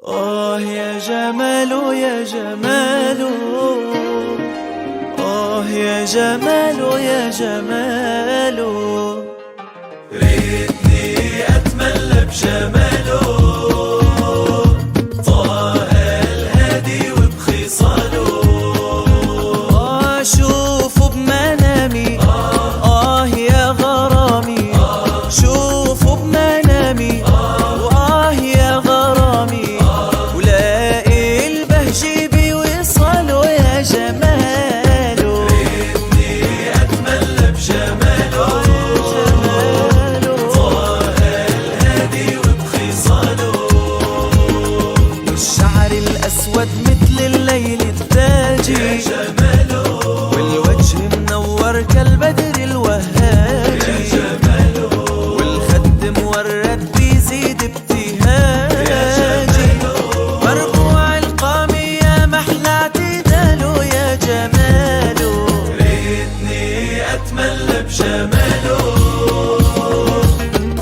يا جمال يا جمال، يا جمال يا جمال، ريتني أتملى بجماله، طه الهادي وبخصاله، شوفوا بمنامي يا غرامي، شوفوا بمنامي يا غرامي، ولاقي البهجة بوصاله يا جماله، ريتني أتملى بجماله، طه الهادي وبخصاله، والشعر الأسود مثل الليل التاجي يا جماله، والوجه منور كالبدر الوهاجي يا جماله، والخد مورد بيزيد ابتهاجي، مرفوع القامي يا محلى اعتداله يا جماله، ريتني أتملى بجماله،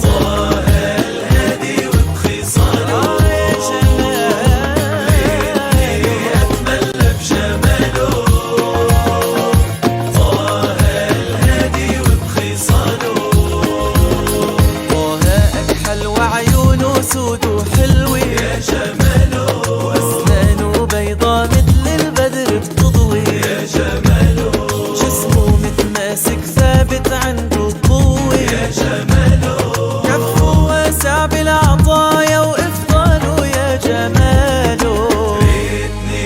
طه الهادي وبخصاله يا جماله، ريتني أتملى بجماله، طه الهادي وبخصاله، طه أكحل وعيونه سود وحلوة يا جماله، وأسنانه بيضا مثل البدر بتضوي يا جماله، جسمه متماسك ثابت عنده قوة يا جماله، كفه واسع بالعطايا وإفضاله يا جماله، ريتني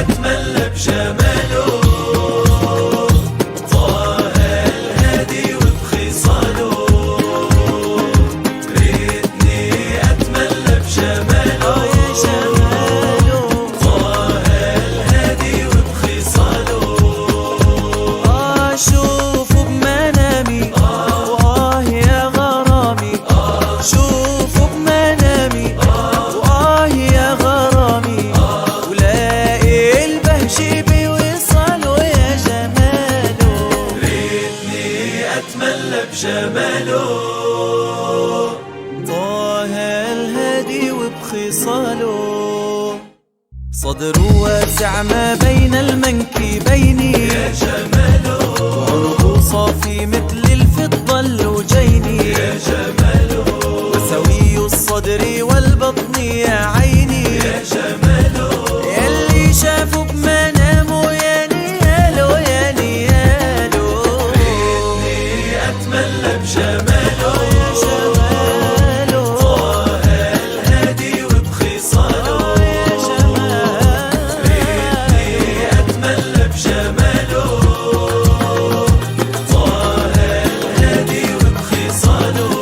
أتملى بجماله، طه الهادي وبخصاله، ريتني أتملى بجماله يا جماله، طه الهادي وبخصاله، شوفوا بمنامي يا غرامي، شوفوا بمنامي يا غرامي، ولاقي البهجة بوصاله يا جماله، ريتني أتملى بجماله، طه الهادي وبخصاله، صدره واسع ما بين المنكبين يا جماله، وعنقه صافي مثل الفضة اللوجين يا جماله، وسوي الصدر والبطن يا عيني يا جماله، يلي شافوا بمنامه يا نياله يا نياله، ريتني أتملى بجماله يا جماله، طه الهادي وبخصاله يا جماله، ريتني أتملى بجماله، طه الهادي وبخصاله،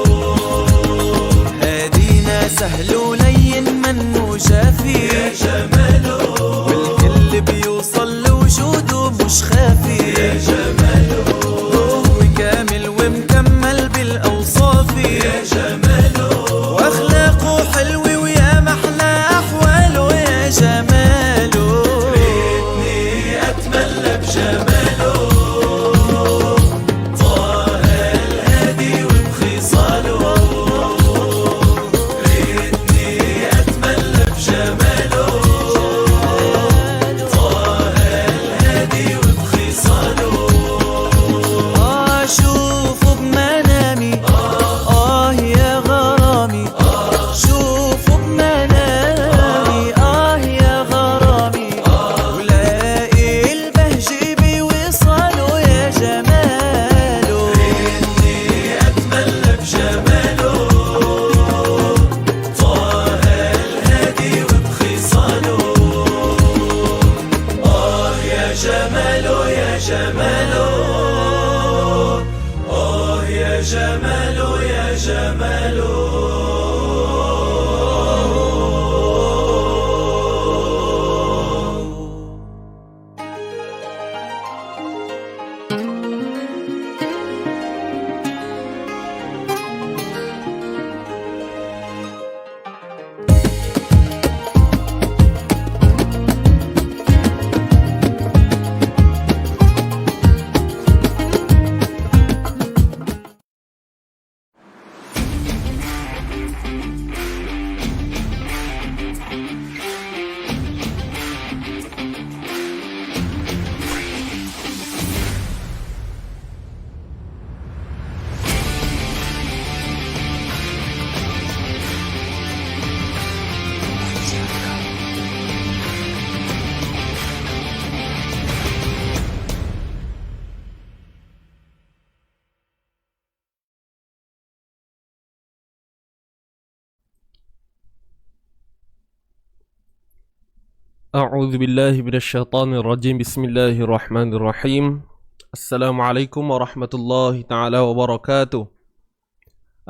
أعوذ بالله من الشيطان الرجيم بسم الله الرحمن الرحيم السلام عليكم ورحمة الله تعالى وبركاته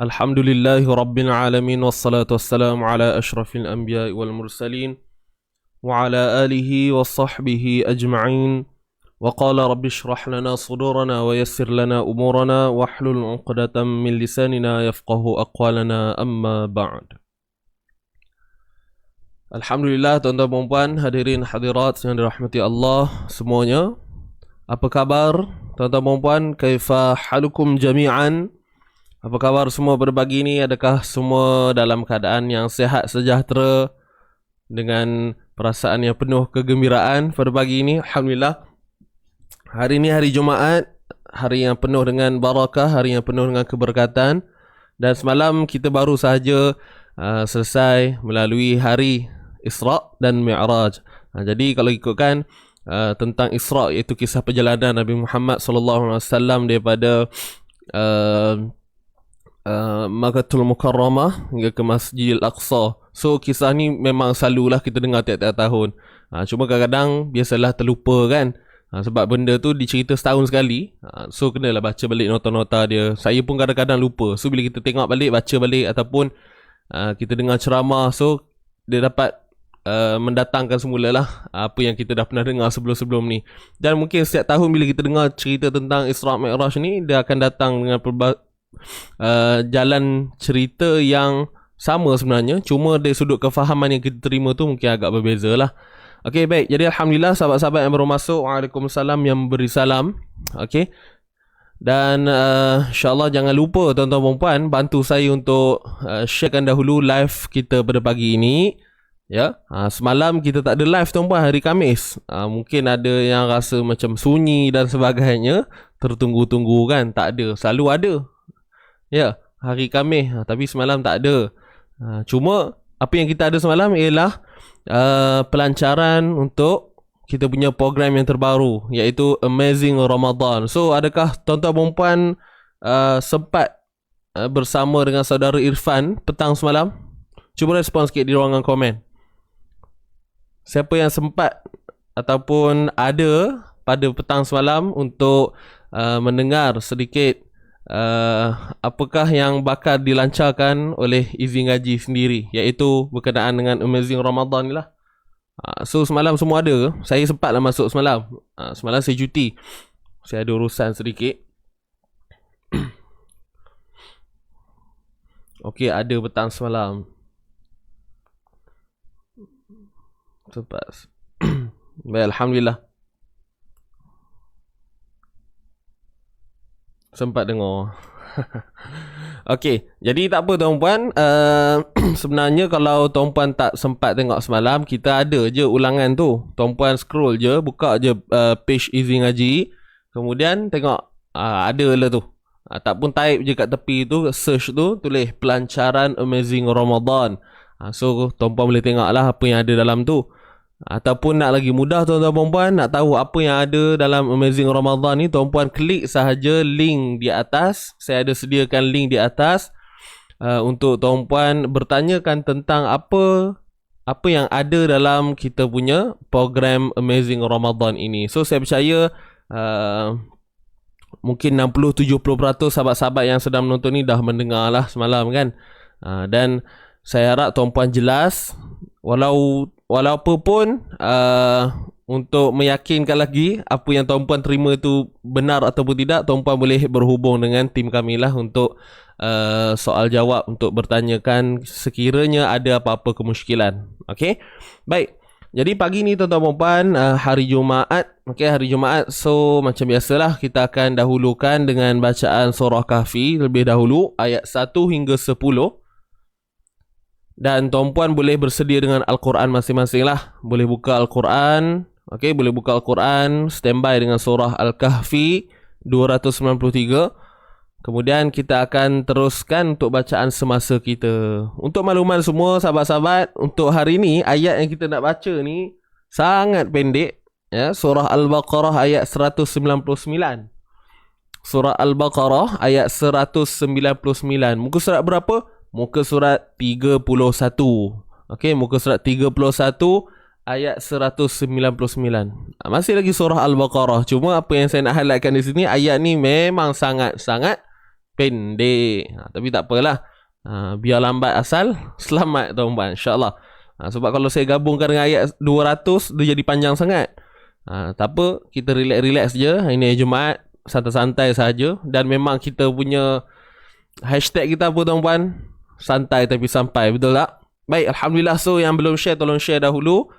الحمد لله رب العالمين والصلاة والسلام على أشرف الأنبياء والمرسلين وعلى آله وصحبه أجمعين وقال رب اشرح لنا صدورنا ويسر لنا أمورنا واحلل عقدة من لساننا يفقه أقوالنا أما بعد. Alhamdulillah tuan-tuan dan puan, hadirin hadirat yang dirahmati Allah semuanya. Apa khabar tuan-tuan dan puan? Kaifa halukum jami'an? Apa khabar semua pada pagi ini? Adakah semua dalam keadaan yang sihat sejahtera dengan perasaan yang penuh kegembiraan pada pagi ini? Alhamdulillah. Hari ini hari Jumaat, hari yang penuh dengan barakah, hari yang penuh dengan keberkatan. Dan semalam kita baru sahaja selesai melalui hari Isra' dan Mi'raj. Jadi kalau ikutkan tentang Isra' iaitu kisah perjalanan Nabi Muhammad SAW daripada Makkatul Mukarramah hingga ke Masjidil Aqsa. So kisah ni memang selalulah kita dengar tiap-tiap tahun. Cuma kadang-kadang biasalah terlupa kan. Sebab benda tu dicerita setahun sekali. So kenalah baca balik nota-nota dia. Saya pun kadang-kadang lupa. So bila kita tengok balik, baca balik ataupun kita dengar ceramah, so dia dapat mendatangkan semula lah apa yang kita dah pernah dengar sebelum-sebelum ni. Dan mungkin setiap tahun bila kita dengar cerita tentang Isra' Mi'raj ni, dia akan datang dengan jalan cerita yang sama sebenarnya, cuma dari sudut kefahaman yang kita terima tu mungkin agak berbeza lah. Okay, baik. Jadi Alhamdulillah sahabat-sahabat yang baru masuk, Waalaikumsalam yang beri salam. Okay. Dan insyaAllah jangan lupa tuan-tuan dan puan, bantu saya untuk sharekan dahulu live kita pada pagi ini. Ya, semalam kita tak ada live tuan-puan, hari Khamis. Mungkin ada yang rasa macam sunyi dan sebagainya, tertunggu-tunggu kan. Tak ada, selalu ada. Ya, hari Khamis, tapi semalam tak ada. Cuma apa yang kita ada semalam ialah pelancaran untuk kita punya program yang terbaru, iaitu Amazing Ramadan. So adakah tuan-tuan dan puan sempat bersama dengan saudara Irfan petang semalam? Cuba respon sikit di ruangan komen. Siapa yang sempat ataupun ada pada petang semalam untuk mendengar sedikit apakah yang bakal dilancarkan oleh Izzy Ngaji sendiri, iaitu berkenaan dengan Amazing Ramadan ni lah. So semalam semua ada ke? Saya sempatlah masuk semalam. Semalam saya cuti, saya ada urusan sedikit. Okey, ada petang semalam. Sempat. Baik, Alhamdulillah sempat dengar. Okey, jadi tak apa tuan-puan. Sebenarnya kalau tuan-puan tak sempat tengok semalam, kita ada je ulangan tu. Tuan-puan scroll je, buka je page Izzy Ngaji, kemudian tengok ada lah tu. Tak pun type je kat tepi tu, search tu, tulis pelancaran Amazing Ramadan. So tuan-puan boleh tengok lah apa yang ada dalam tu. Ataupun nak lagi mudah tuan-tuan dan puan, nak tahu apa yang ada dalam Amazing Ramadan ni, tuan-puan klik sahaja link di atas. Saya ada sediakan link di atas untuk tuan-puan bertanyakan tentang apa yang ada dalam kita punya program Amazing Ramadan ini. So saya percaya mungkin 60-70% sahabat-sahabat yang sedang menonton ni dah mendengar lah semalam kan. Dan saya harap tuan-puan jelas, walaupun untuk meyakinkan lagi apa yang tuan-puan terima itu benar ataupun tidak, tuan-puan boleh berhubung dengan tim kami lah untuk soal jawab, untuk bertanyakan sekiranya ada apa-apa kemusykilan. Okey, baik. Jadi pagi ni tuan-tuan dan puan, hari Jumaat. Okey, hari Jumaat. So macam biasalah kita akan dahulukan dengan bacaan surah Kahfi lebih dahulu, ayat 1 hingga 10. Dan tuan-puan boleh bersedia dengan Al-Quran masing-masing lah. Boleh buka Al-Quran. Okay, boleh buka Al-Quran. Standby dengan surah Al-Kahfi 293. Kemudian kita akan teruskan untuk bacaan semasa kita. Untuk makluman semua sahabat-sahabat, untuk hari ni ayat yang kita nak baca ni sangat pendek. Ya, surah Al-Baqarah ayat 199. Surah Al-Baqarah ayat 199. Muka surat berapa? Muka surat 31. Okey, muka surat 31 ayat 199. Masih lagi surah Al-Baqarah. Cuma apa yang saya nak highlightkan di sini, ayat ni memang sangat-sangat pendek. Tapi tak apalah. Biar lambat asal selamat tuan-tuan, insya-Allah. Sebab kalau saya gabungkan dengan ayat 200 dia jadi panjang sangat. Tak apa, kita relax-relax je. Ini Jumaat, santai-santai saja. Dan memang kita punya hashtag kita apa tuan-tuan? Santai tapi sampai, betul tak? Baik, Alhamdulillah. So yang belum share, tolong share dahulu.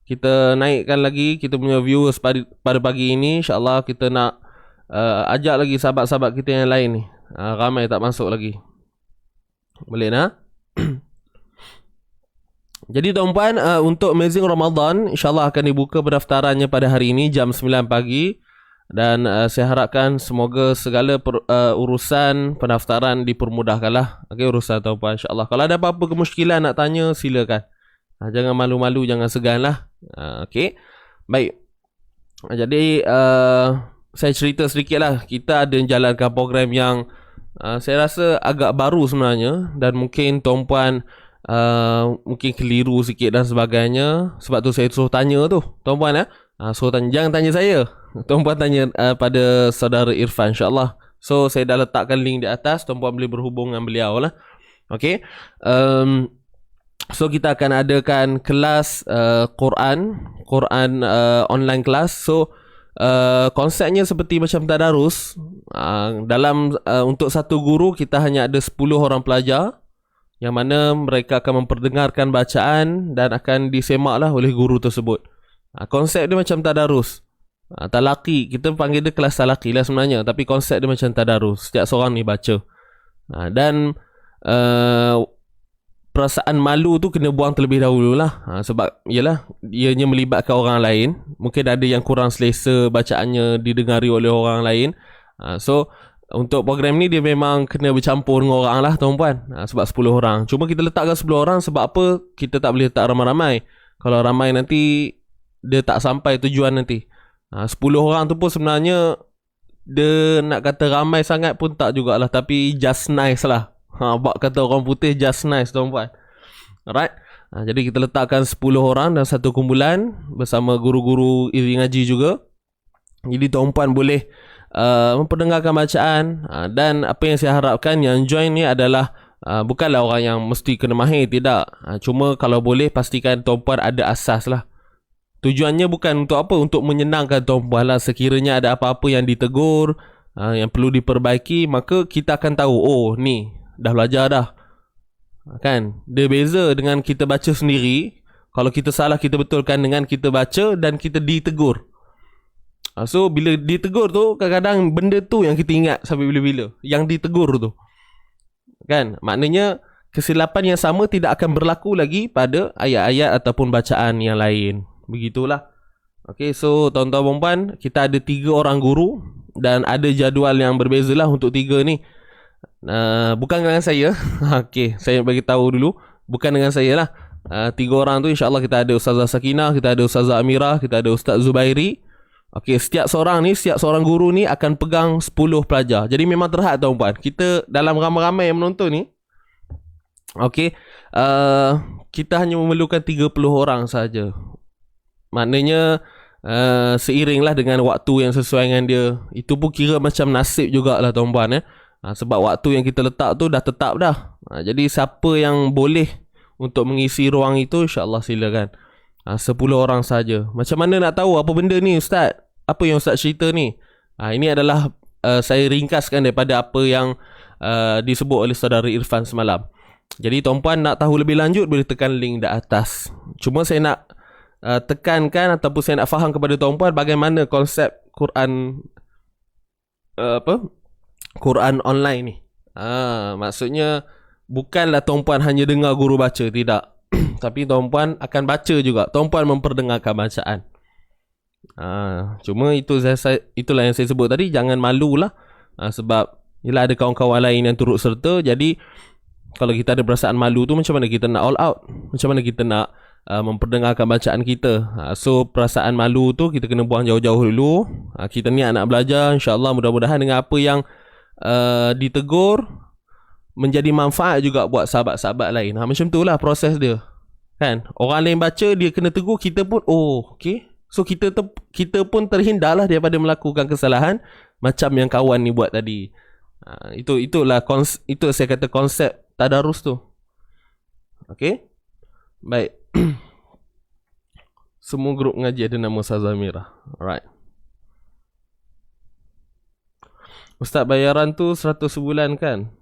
Kita naikkan lagi kita punya viewers pada pagi ini. InsyaAllah kita nak ajak lagi sahabat-sahabat kita yang lain ni. Ramai tak masuk lagi. Boleh nak? Jadi tuan-puan, untuk Amazing Ramadan, insyaAllah akan dibuka pendaftarannya pada hari ini jam 9 pagi. Dan saya harapkan semoga segala urusan pendaftaran dipermudahkanlah. Okay, urusan tuan-puan, insyaAllah. Kalau ada apa-apa kemusykilan nak tanya, silakan. Jangan malu-malu, jangan segan lah. Okay, baik. Jadi saya cerita sedikit lah. Kita ada menjalankan program yang saya rasa agak baru sebenarnya. Dan mungkin tuan-puan mungkin keliru sikit dan sebagainya. Sebab tu saya suruh tanya tu tuan-puan suruh tanya. Jangan tanya saya, tuan-puan tanya pada saudara Irfan, insyaAllah. So saya dah letakkan link di atas. Tuan-puan boleh berhubung dengan beliau lah. Okay, so kita akan adakan kelas Quran online kelas. So konsepnya seperti macam tadarus. Dalam untuk satu guru kita hanya ada 10 orang pelajar, yang mana mereka akan memperdengarkan bacaan dan akan disemaklah oleh guru tersebut. Konsep dia macam tadarus. Talaqi, kita panggil dia kelas talaqi lah sebenarnya, tapi konsep dia macam tadarus. Setiap seorang ni baca. Dan perasaan malu tu kena buang terlebih dahulu lah. Sebab yalah, ianya melibatkan orang lain. Mungkin ada yang kurang selesa bacaannya didengari oleh orang lain. So untuk program ni dia memang kena bercampur dengan orang lah tuan-puan. Sebab 10 orang. Cuma kita letakkan 10 orang sebab apa? Kita tak boleh letak ramai-ramai. Kalau ramai nanti dia tak sampai tujuan nanti. 10 orang tu pun sebenarnya dia nak kata ramai sangat pun tak jugalah, tapi just nice lah. Bak kata orang putih, just nice tuan-puan. Alright. Jadi kita letakkan 10 orang dalam satu kumpulan bersama guru-guru iri ngaji juga. Jadi tuan-puan boleh memperdengarkan bacaan. Dan apa yang saya harapkan yang join ni adalah bukanlah orang yang mesti kena mahir, tidak. Cuma kalau boleh pastikan tuan-puan ada asas lah. Tujuannya bukan untuk apa, untuk menyenangkan tuan-puan lah. Sekiranya ada apa-apa yang ditegur, yang perlu diperbaiki, maka kita akan tahu, oh ni dah belajar dah. Kan? Dia beza dengan kita baca sendiri. Kalau kita salah, kita betulkan dengan kita baca dan kita ditegur. So bila ditegur tu, kadang-kadang benda tu yang kita ingat sampai bila-bila, yang ditegur tu. Kan? Maknanya kesilapan yang sama tidak akan berlaku lagi pada ayat-ayat ataupun bacaan yang lain. Begitulah. Okay, so tuan-tuan dan puan, kita ada 3 orang guru dan ada jadual yang berbeza lah untuk 3 ni. Bukan dengan saya. Okay, saya bagi tahu dulu, bukan dengan saya lah. 3 orang tu insyaAllah kita ada Ustazah Sakinah, kita ada Ustazah Amirah, kita ada Ustaz Zubairi. Okay, setiap seorang guru ni akan pegang 10 pelajar. Jadi memang terhad tuan-puan. Kita dalam ramai-ramai yang menonton ni, okay, kita hanya memerlukan 30 orang saja. Maknanya seiringlah dengan waktu yang sesuai dengan dia. Itu pun kira macam nasib jugalah tuan-puan. Sebab waktu yang kita letak tu dah tetap dah. Jadi siapa yang boleh untuk mengisi ruang itu, insyaAllah silakan. 10 orang saja. Macam mana nak tahu apa benda ni Ustaz? Apa yang Ustaz cerita ni? Ini adalah saya ringkaskan daripada apa yang disebut oleh saudara Irfan semalam. Jadi tuan-puan nak tahu lebih lanjut, boleh tekan link di atas. Cuma saya nak tekankan ataupun saya nak faham kepada tuan-puan bagaimana konsep Quran Quran online ni. Maksudnya bukanlah tuan-puan hanya dengar guru baca, tidak. Tapi tuan-puan akan baca juga. Tuan-puan memperdengarkan bacaan. Cuma itulah yang saya sebut tadi, jangan malulah. Sebab yelah ada kawan-kawan lain yang turut serta. Jadi kalau kita ada perasaan malu tu, macam mana kita nak all out? Macam mana kita nak memperdengarkan bacaan kita? So perasaan malu tu kita kena buang jauh-jauh dulu. Kita ni nak belajar, insyaAllah mudah-mudahan dengan apa yang ditegur menjadi manfaat juga buat sahabat-sahabat lain. Macam tu lah proses dia. Kan? Orang lain baca, dia kena tegur, kita pun okey. So kita pun terhindarlah daripada melakukan kesalahan macam yang kawan ni buat tadi. Itulah itu saya kata konsep tadarus tu. Okey? Baik. Semua grup ngaji ada nama Ustaz Amirah. Alright. Ustaz, bayaran tu 100 sebulan kan?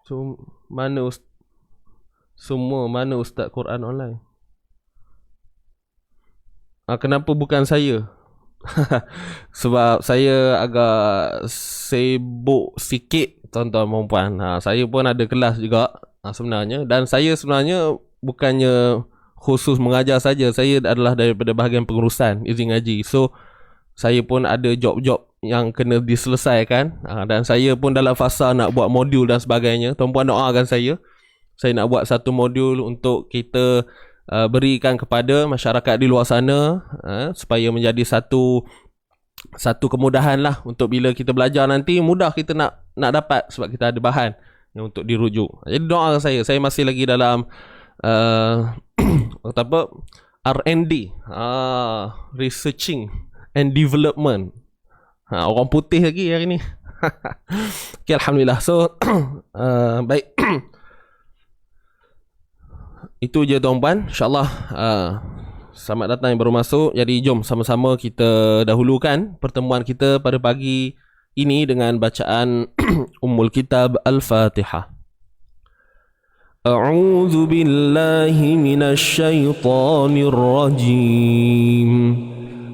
So mana mana Ustaz Quran online? Kenapa bukan saya? Sebab saya agak sibuk sikit tuan-tuan dan puan. Saya pun ada kelas juga sebenarnya. Dan saya sebenarnya bukannya khusus mengajar saja. Saya adalah daripada bahagian pengurusan izin ngaji. So saya pun ada job-job yang kena diselesaikan. Dan saya pun dalam fasa nak buat modul dan sebagainya. Tuan-puan doakan saya. Saya nak buat satu modul untuk kita berikan kepada masyarakat di luar sana, supaya menjadi satu kemudahan lah untuk bila kita belajar nanti mudah kita nak dapat, sebab kita ada bahan yang untuk dirujuk. Jadi doakan saya masih lagi dalam R&D, researching and development. Orang putih lagi hari ni. Okay, Alhamdulillah. So baik. Itu je tuan-puan. InsyaAllah selamat datang yang baru masuk. Jadi jom sama-sama kita dahulukan pertemuan kita pada pagi ini dengan bacaan Ummul Kitab Al-Fatihah. A'udzu billahi minasy syaithanir rajim.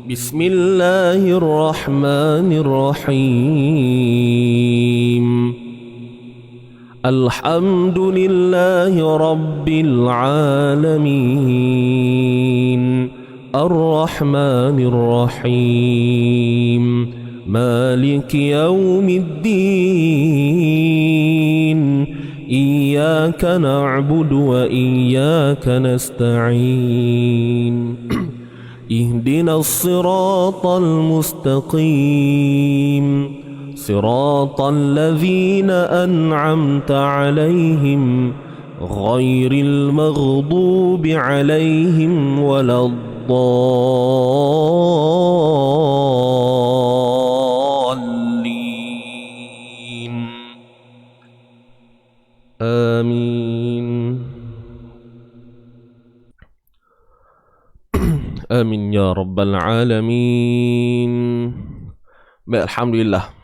Bismillahirrahmanirrahim. Alhamdulillahi Rabbil Alamin. Ar-Rahmanir Rahim. Maliki Yawmiddin. Iyyaka na'budu wa iyyaka nasta'in. Ihdinas siratal mustaqim. صراط الذين أنعمت عليهم غير المغضوب عليهم ولا الضالين آمين آمين يا رب العالمين. Baik, Alhamdulillah.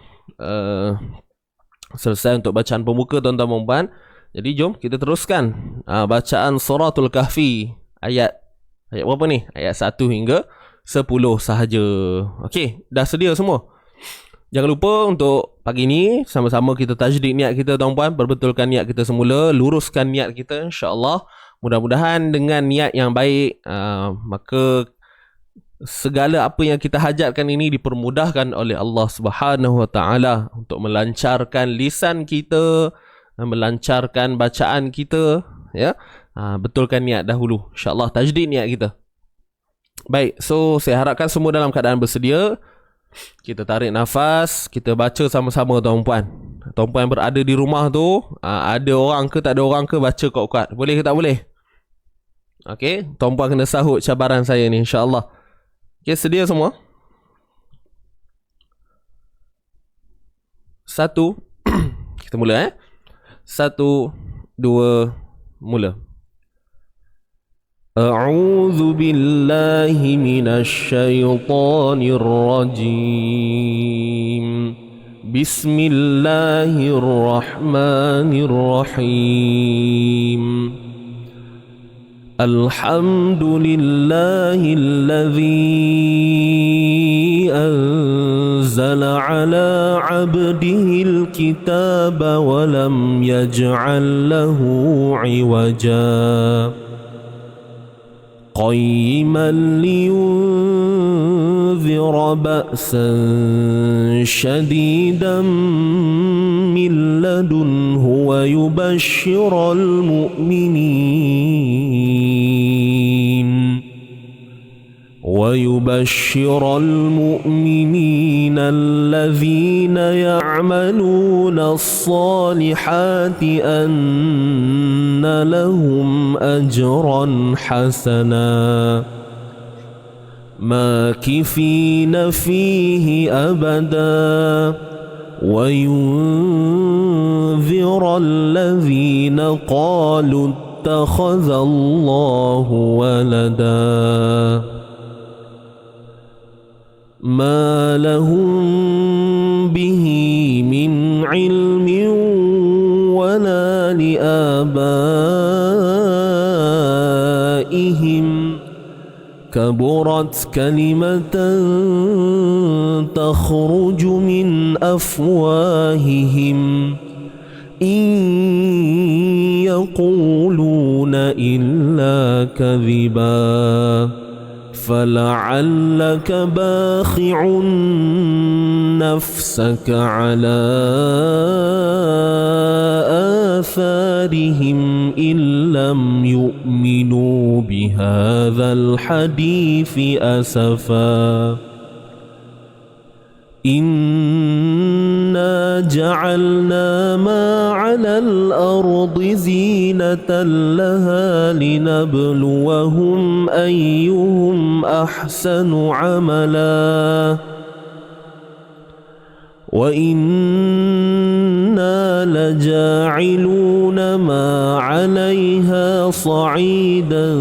Selesai untuk bacaan pembuka tuan-tuan dan puan. Jadi jom kita teruskan bacaan Suratul Kahfi ayat berapa ni? Ayat 1 hingga 10 sahaja. Okey, dah sedia semua? Jangan lupa untuk pagi ni sama-sama kita tajdid niat kita tuan-puan, perbetulkan niat kita semula, luruskan niat kita insya-Allah. Mudah-mudahan dengan niat yang baik maka segala apa yang kita hajatkan ini dipermudahkan oleh Allah Subhanahu Wa Taala untuk melancarkan lisan kita, melancarkan bacaan kita, ya. Betulkan niat dahulu, insya-Allah tajdid niat kita. Baik, so saya harapkan semua dalam keadaan bersedia. Kita tarik nafas, kita baca sama-sama tuan-puan. Tuan-puan yang berada di rumah tu, ada orang ke tak ada orang ke, baca kuat-kuat. Boleh ke tak boleh? Okey, tuan-puan kena sahut cabaran saya ni insya-Allah. Okay, sedia semua? 1 kita mula 1, 2, mula. A'udzu billahi minasy syaithanir rajim. Bismillahirrahmanirrahim. Alhamdulillahilladzi anzala ala 'abdihil kitaba wa lam yaj'al lahu 'iwaja qayyiman liyunzira ba'san shadidan min ladunhu wa yubashshiral mu'minin الذين يعملون يعملون الصالحات أن لهم أجرا حسنا ماكثين فيه أبدا وينذر الذين قالوا اتخذ الله ولدا ما لهم به من علم ولا لآبائهم كبرت كلمة تخرج من أفواههم إن يقولون إلا كذبا فلعلك باخع نفسك على آثارهم إن لم يؤمنوا بهذا الحديث أسفا إنا جعلنا ما على الأرض زينة لها لنبلوهم أيهم أحسن عملا وإنا لجاعلون ما عليها صعيدا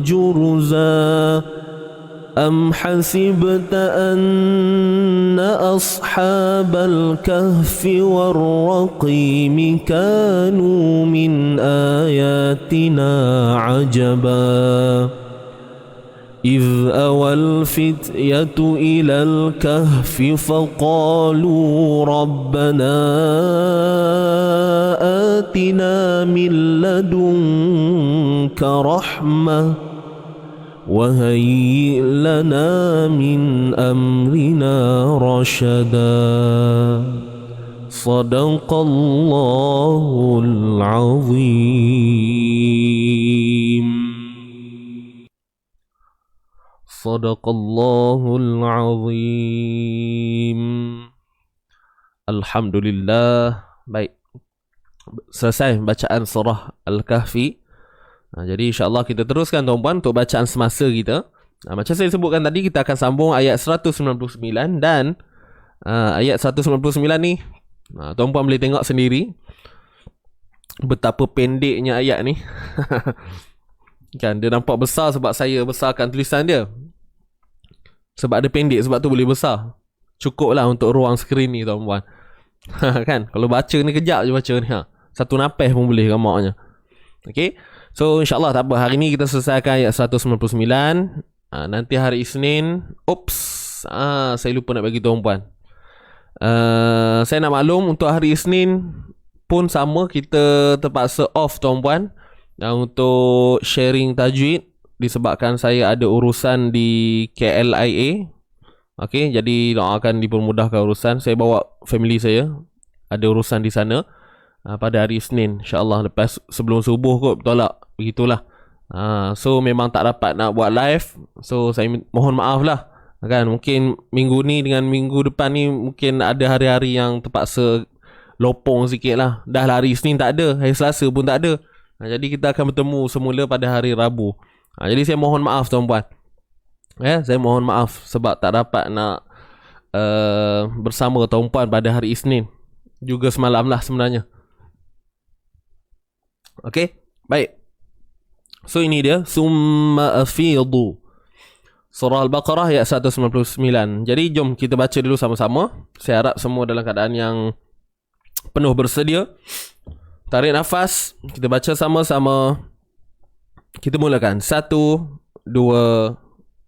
جرزا أم حسبت أن أصحاب الكهف والرقيم كانوا من آياتنا عجبا إذ أوى الفتية إلى الكهف فقالوا ربنا آتنا من لدنك رحمة وهيئ لنا من أمرنا رشدا صدق الله العظيم صدق الله العظيم. Alhamdulillah. Baik, selesai bacaan surah Al-Kahfi. Jadi insyaAllah kita teruskan tuan-puan untuk bacaan semasa kita. Macam saya sebutkan tadi, kita akan sambung ayat 199 dan ayat 199 ni tuan-puan boleh tengok sendiri betapa pendeknya ayat ni. Kan dia nampak besar sebab saya besarkan tulisan dia. Sebab dia pendek, sebab tu boleh besar. Cukup lah untuk ruang skrin ni tuan-puan. Kan kalau baca ni kejap je baca ni. Satu napis pun boleh gamaknya. Okay, so insyaAllah tak apa, hari ni kita selesaikan ayat 199. Nanti hari Isnin, saya lupa nak bagi tuan-puan. Saya nak maklum untuk hari Isnin pun sama, kita terpaksa off tuan-puan untuk sharing tajwid disebabkan saya ada urusan di KLIA. Okay, jadi doakan dipermudahkan urusan. Saya bawa family saya, ada urusan di sana pada hari Isnin insyaAllah, lepas sebelum subuh kot, betul tak? Begitulah. So memang tak dapat nak buat live. So saya mohon maaf lah kan. Mungkin minggu ni dengan minggu depan ni mungkin ada hari-hari yang terpaksa lopong sikit lah. Dah hari Isnin tak ada, hari Selasa pun tak ada. Jadi kita akan bertemu semula pada hari Rabu. Jadi saya mohon maaf tuan-puan. Saya mohon maaf sebab tak dapat nak bersama tuan-puan pada hari Isnin. Juga semalam lah sebenarnya. Okay, baik. So ini dia, Summa afidu, Surah Al-Baqarah ayat 199. Jadi jom kita baca dulu sama-sama. Saya harap semua dalam keadaan yang penuh bersedia. Tarik nafas, kita baca sama-sama. Kita mulakan. 1, 2,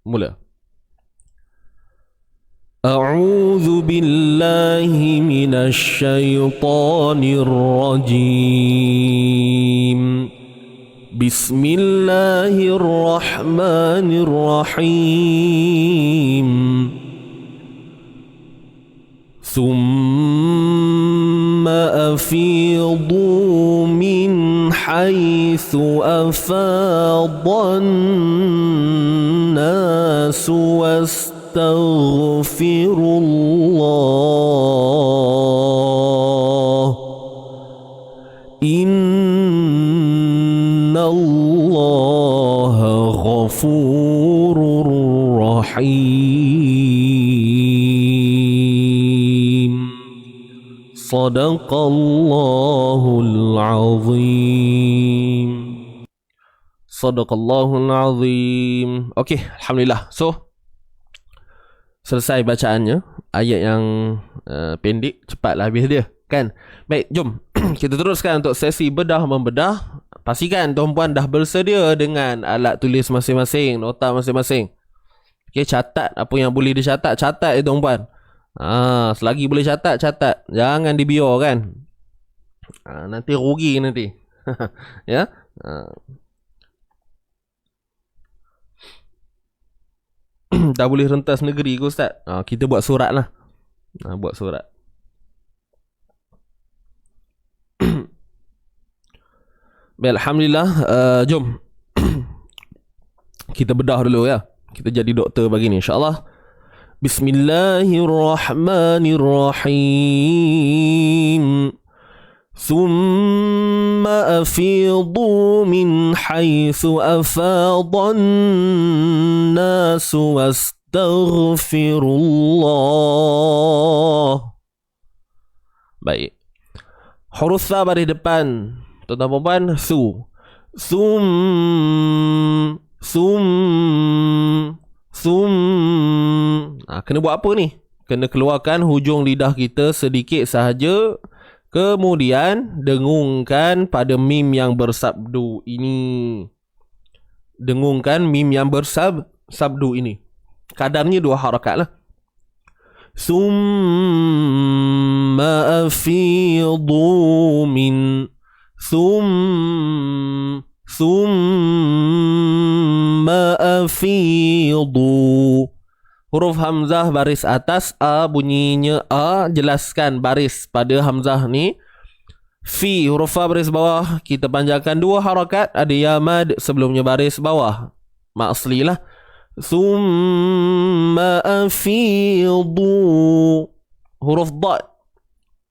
mula. A'udzu billahi minasy syaithanir rajim. Bismillahirrahmanirrahim. Thumma afidu min haitsu afadhan nas wastaghfirullah غفور رحيم صدق الله العظيم. Sadaqallahul azim. Okey, alhamdulillah. So selesai bacaannya. Ayat yang pendek, cepatlah habis dia, kan? Baik, jom kita teruskan untuk sesi bedah membedah. Pastikan tuan-puan dah bersedia dengan alat tulis masing-masing, nota masing-masing. Okey, catat apa yang boleh dicatat, catat tuan-puan. Selagi boleh catat, catat. Jangan dibiarkan. Nanti rugi nanti. Ya. Dah boleh rentas negeri ke Ustaz? Kita buat surat lah. Buat surat. Baik, alhamdulillah. Jom kita bedah dulu ya. Kita jadi doktor pagi ni, insyaAllah. Bismillahirrahmanirrahim. ثم أفيضوا من حيث أفاض الناس واستغفروا الله. Baik. Huruf sa baris depan, tuan-tuan, su. Kena buat apa ni? Kena keluarkan hujung lidah kita sedikit sahaja. Kemudian dengungkan pada mim yang bersabdu ini. Dengungkan mim yang bersabdu ini. Kadarnya 2 harakat lah. Summa afidu min. Summa afidu. Huruf hamzah baris atas, a bunyinya a, jelaskan baris pada hamzah ni. Fi huruf fa baris bawah, kita panjangkan 2 harakat, ada ya mad sebelumnya baris bawah. Mak asli lah. Summa afidu. Huruf dad,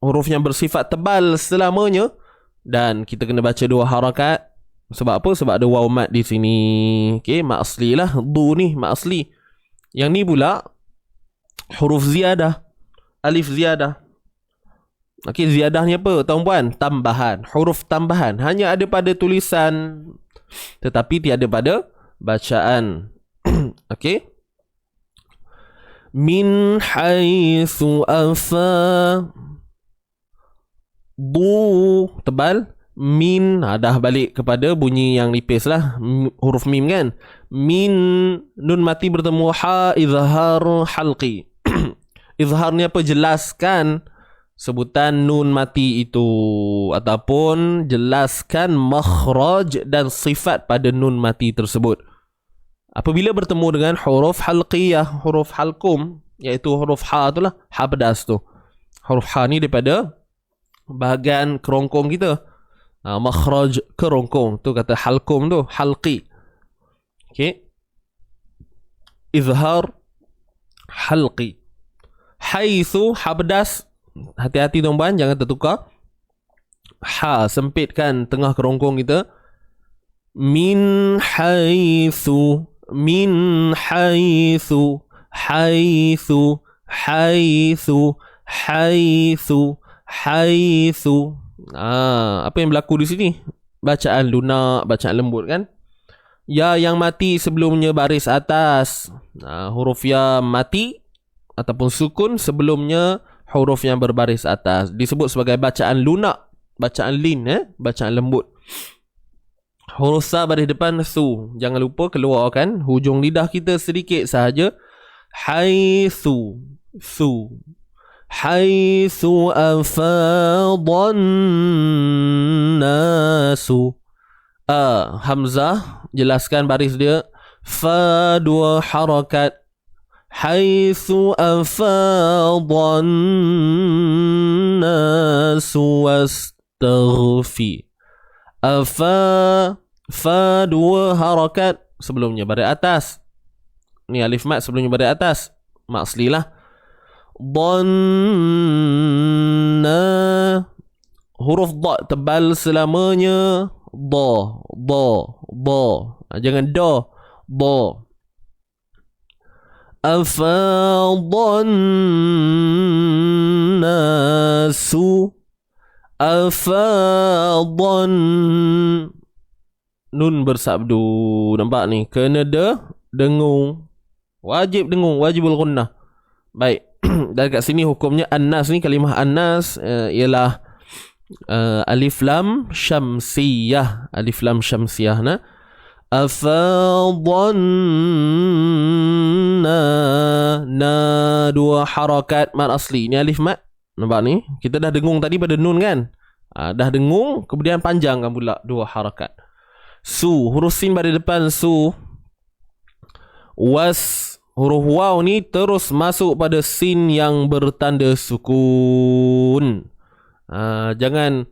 huruf yang bersifat tebal selamanya, dan kita kena baca 2 harakat. Sebab apa? Sebab ada waw mad di sini. Okey, mak asli lah. Du ni mak asli. Yang ni pula huruf ziyadah, alif ziyadah. Okey, ziyadah ni apa tuan-puan? Tambahan, huruf tambahan. Hanya ada pada tulisan tetapi tiada pada bacaan. Okey. Min haitsu afa bu tebal. Min, dah balik kepada bunyi yang nipis lah, huruf mim kan. Min, nun mati bertemu ha, izhar halqi. Izhar ni apa? Jelaskan sebutan nun mati itu, ataupun jelaskan makhraj dan sifat pada nun mati tersebut. Apabila bertemu dengan huruf halqiyah, huruf halkum, iaitu huruf ha tu lah, ha pedas tu. Huruf ha ni daripada bahagian kerongkong kita. Makhraj kerongkong tu kata halkum tu, halqi. Okey. Izhar halqi. Haitsu habdas, hati-hati tuan-tuan, jangan tertukar. Ha sempitkan tengah kerongkong kita. Min haitsu, min haitsu, haitsu, haitsu, haitsu, haitsu. Apa yang berlaku di sini? Bacaan lunak, bacaan lembut kan? Ya yang mati sebelumnya baris atas. Huruf ya mati ataupun sukun sebelumnya huruf yang berbaris atas. Disebut sebagai bacaan lunak, bacaan lin, bacaan lembut. Huruf sa baris depan su. Jangan lupa keluarkan hujung lidah kita sedikit sahaja. Haitsu, su. Haitsu afadan nasu. Hamzah, jelaskan baris dia. Fa 2 harakat. Haitsu afadan nasu wastaghfi. Fa 2 harakat sebelumnya baris atas. Ni alif mat sebelumnya baris atas. Mak asli lah. Dhanna, huruf da tebal selamanya. Da. Jangan da. Ba. Afadhan nasu. Afadhan. Nun bersabdu. Nampak ni? Kena dengung. Wajib dengung. Wajibul gunnah. Baik. Dan kat sini hukumnya annas ni, kalimah annas ialah alif lam syamsiyah. Alif lam syamsiyah na. Afadhanna. Na dua harakat mat asli. Ni alif mat. Nampak ni? Kita dah dengung tadi pada nun kan? Dah dengung, kemudian panjangkan pula dua harakat. Su, huruf sin pada depan su. Was, huruf waw ni terus masuk pada sin yang bertanda sukun. Jangan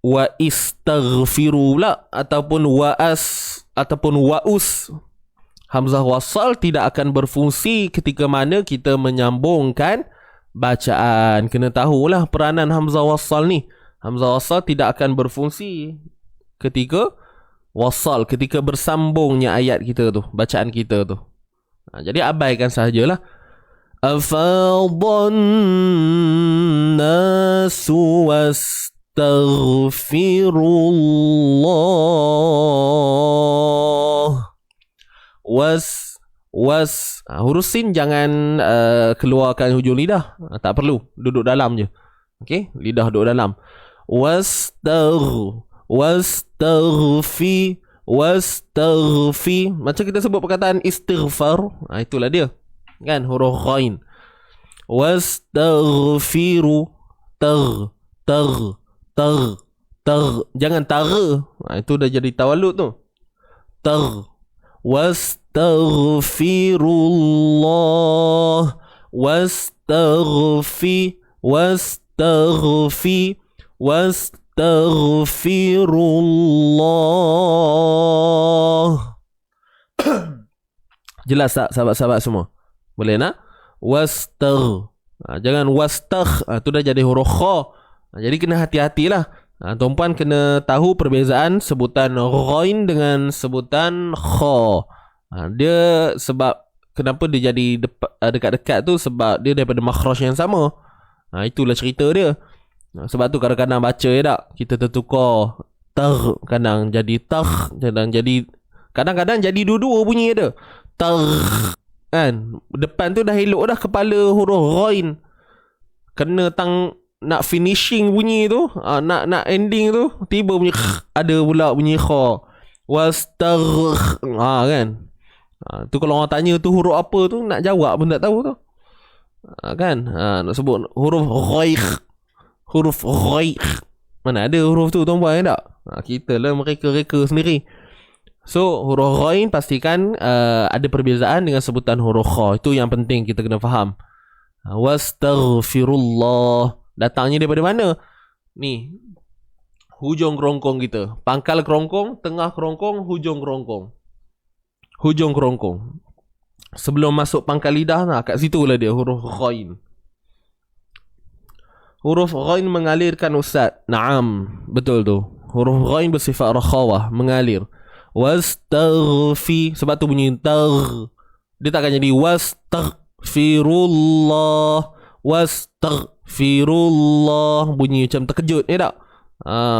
wa istaghfiru pula, ataupun wa'as, ataupun wa'us. Hamzah wasal tidak akan berfungsi ketika mana kita menyambungkan bacaan. Kena tahulah peranan hamzah wasal ni. Hamzah wasal tidak akan berfungsi ketika wasal, ketika bersambungnya ayat kita tu, bacaan kita tu. Jadi abaikan sahajalah. Afadhan nasu wastaghfirullah. Huruf sin jangan keluarkan hujung lidah. Tak perlu, duduk dalam je. Okey, lidah duduk dalam. Wastaghfi. Macam kita sebut perkataan istighfar. Itulah dia. Kan, huruf ghain. Wastaghfiru. Tar. Jangan tara. Itu dah jadi tawallud tu. Tar. Wastaghfirullah. Wastaghfirullah. Jelas tak sahabat-sahabat semua? Boleh nak? Jangan wastagh. Tu dah jadi huruf kha. Jadi kena hati-hatilah. Tuan-puan kena tahu perbezaan sebutan ghain dengan sebutan kha. Dia sebab kenapa dia jadi dekat-dekat tu, sebab dia daripada makhraj yang sama. Itulah cerita dia. Sebab tu kadang-kadang baca tak, kita tertukar tar, kadang jadi tar, kadang-kadang jadi dua-dua bunyi dia. Tar kan, depan tu dah elok dah kepala huruf ghain. Kena nak finishing bunyi tu, nak ending tu, tiba bunyi ada pula bunyi kha. Wastagh kan. Tu kalau orang tanya tu huruf apa tu, nak jawab pun tak tahu tu. Kan? Nak sebut huruf ghaikh. Huruf ghaikh. Mana ada huruf tu tuan-puan tak? Kita lah mereka-reka sendiri. So huruf ghain pastikan ada perbezaan dengan sebutan huruf kha. Itu yang penting kita kena faham. Wastaghfirullah. Datangnya daripada mana? Ni, hujung kerongkong kita. Pangkal kerongkong, tengah kerongkong, hujung kerongkong. Hujung kerongkong. Sebelum masuk pangkal lidah, kat situ lah dia huruf ghain. Huruf ghain mengalirkan ustaz. Naam, betul tu. Huruf ghain bersifat rakhawah, mengalir. Wastaghfi, sebab tu bunyi tagh. Dia takkan jadi wastaghfirullah. Wastaghfirullah. Bunyi macam terkejut, tak?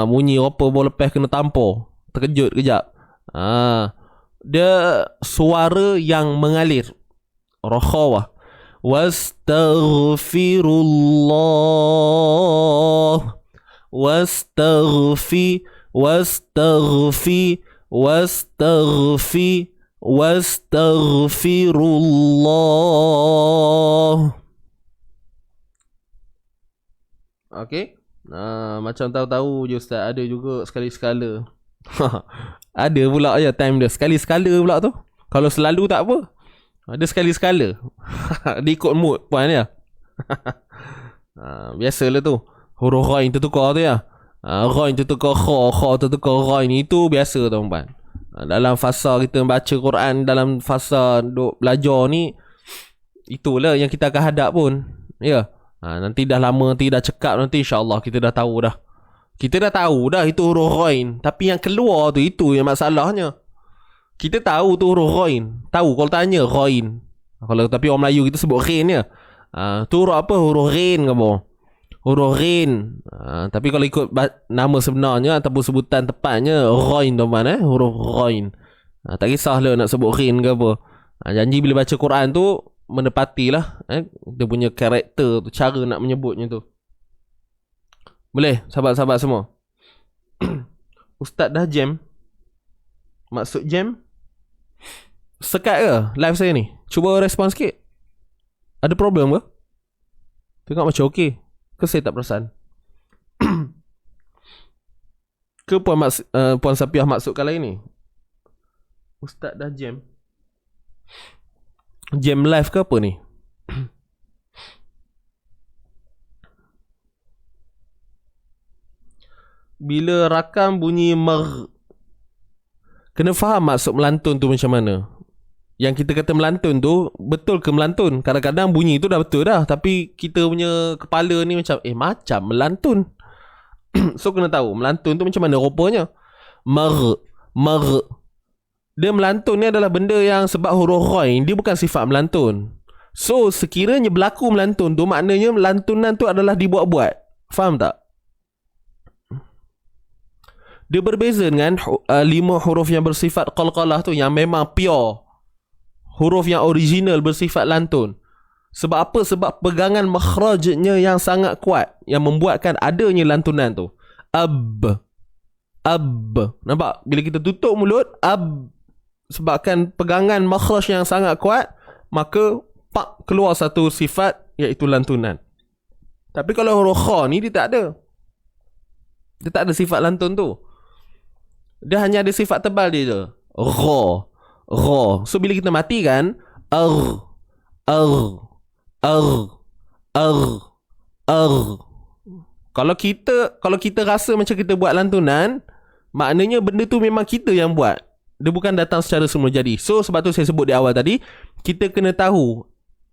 Bunyi apa baru lepas kena tampar. Terkejut kejap. Dia suara yang mengalir, rakhawah. Wastaghfirullah. Wastaghfi. Wastaghfirullah. Okey. Macam tahu-tahu je ustaz, ada juga sekali-sekala. Ada pula je time dia. Sekali-sekala pula tu. Kalau selalu tak apa. Ada sekali-sekala. Dia ikut mood puan ya. Biasalah tu. Huruf ghain tertukar tu ya. Ghain tertukar kha, kha tertukar ghain. Itu biasa tuan-puan. Dalam fasa kita baca Quran, dalam fasa duk belajar ni, itulah yang kita akan hadap pun. Ya. Nanti dah lama, nanti dah cekap, nanti insya-Allah kita dah tahu dah. Kita dah tahu dah itu huruf ghain, tapi yang keluar tu, itu yang masalahnya. Kita tahu tu huruf ghain. Tahu kalau tanya ghain. Kalau tapi orang Melayu kita sebut ghain je. Tu huruf apa? Huruf ghain ke apa? Huruf ghain. Tapi kalau ikut nama sebenarnya ataupun sebutan tepatnya ghain tuan-tuan huruf ghain. Tak kisahlah nak sebut ghain ke apa. Janji bila baca Quran tu menepatilah dia punya karakter tu, cara nak menyebutnya tu. Boleh sahabat-sahabat semua? Ustaz dah jam. Maksud jam sekat ke live saya ni? Cuba respon sikit. Ada problem ke? Tengok macam okey. Ke saya tak perasan? Ke Puan Sapiah maksudkan lain ni? Ustaz dah jam. Jam live ke apa ni? Bila rakam bunyi kena faham maksud melantun tu macam mana. Yang kita kata melantun tu betul ke melantun? Kadang-kadang bunyi tu dah betul dah, tapi kita punya kepala ni macam macam melantun. So kena tahu melantun tu macam mana rupanya. Dia melantun ni adalah benda yang sebab huruf ghain dia bukan sifat melantun. So sekiranya berlaku melantun tu maknanya melantunan tu adalah dibuat-buat. Faham tak? Dia berbeza dengan 5 huruf yang bersifat qalqalah tu yang memang pure. Huruf yang original bersifat lantun. Sebab apa? Sebab pegangan makhrajnya yang sangat kuat yang membuatkan adanya lantunan tu. Ab. Nampak? Bila kita tutup mulut, ab. Sebabkan pegangan makhraj yang sangat kuat, maka keluar satu sifat iaitu lantunan. Tapi kalau huruf kha ni dia tak ada. Dia tak ada sifat lantun tu. Dia hanya ada sifat tebal dia je. Ra. So bila kita matikan Kalau kita rasa macam kita buat lantunan, maknanya benda tu memang kita yang buat. Dia bukan datang secara semula jadi. So sebab tu saya sebut di awal tadi, kita kena tahu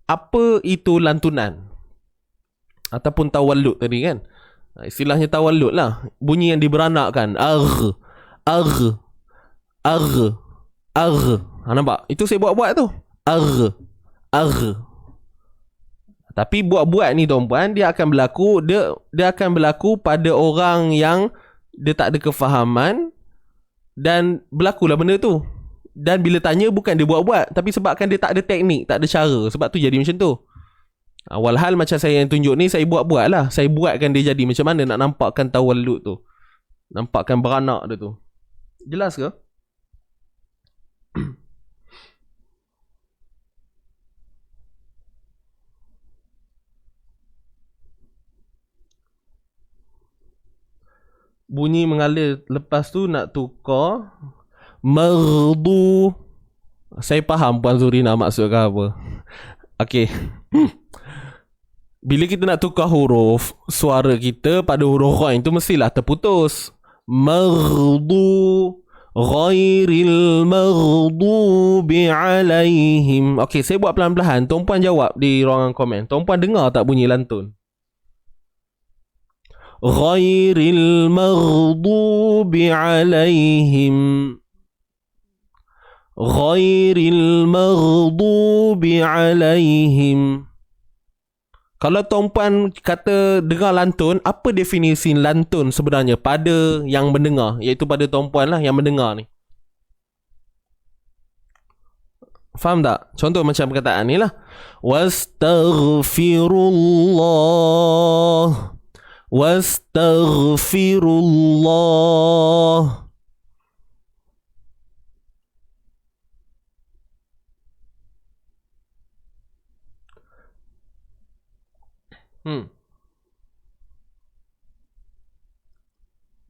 apa itu lantunan ataupun tawallud tadi kan. Istilahnya tawallud lah. Bunyi yang diberanakkan. Nampak? Itu saya buat-buat tu. Tapi buat-buat ni tuan-puan, dia akan berlaku pada orang yang dia tak ada kefahaman dan berlakulah benda tu. Dan bila tanya bukan dia buat-buat, tapi sebabkan dia tak ada teknik, tak ada cara, sebab tu jadi macam tu. Walhal macam saya yang tunjuk ni, saya buat-buat lah. Saya buatkan dia jadi macam mana nak nampakkan tawallud tu, nampakkan beranak dia tu. Jelas ke? Bunyi mengalir lepas tu nak tukar merdu. Saya faham Puan Zurina maksudkan apa. Okey. Bila kita nak tukar huruf, suara kita pada huruf ghain tu mestilah terputus. Merdu ghairil maghdubi alaihim. Okey, saya buat pelan-pelan. Tuan-puan jawab di ruangan komen. Tuan-puan dengar tak bunyi lantun? Ghairil maghdubi alaihim. Ghairil maghdubi alaihim. Kalau tuan-puan kata dengar lantun, apa definisi lantun sebenarnya pada yang mendengar, iaitu pada tuan-puan lah yang mendengar ni? Faham tak? Contoh macam perkataan ni lah. Wastaghfirullah. Wastaghfirullah.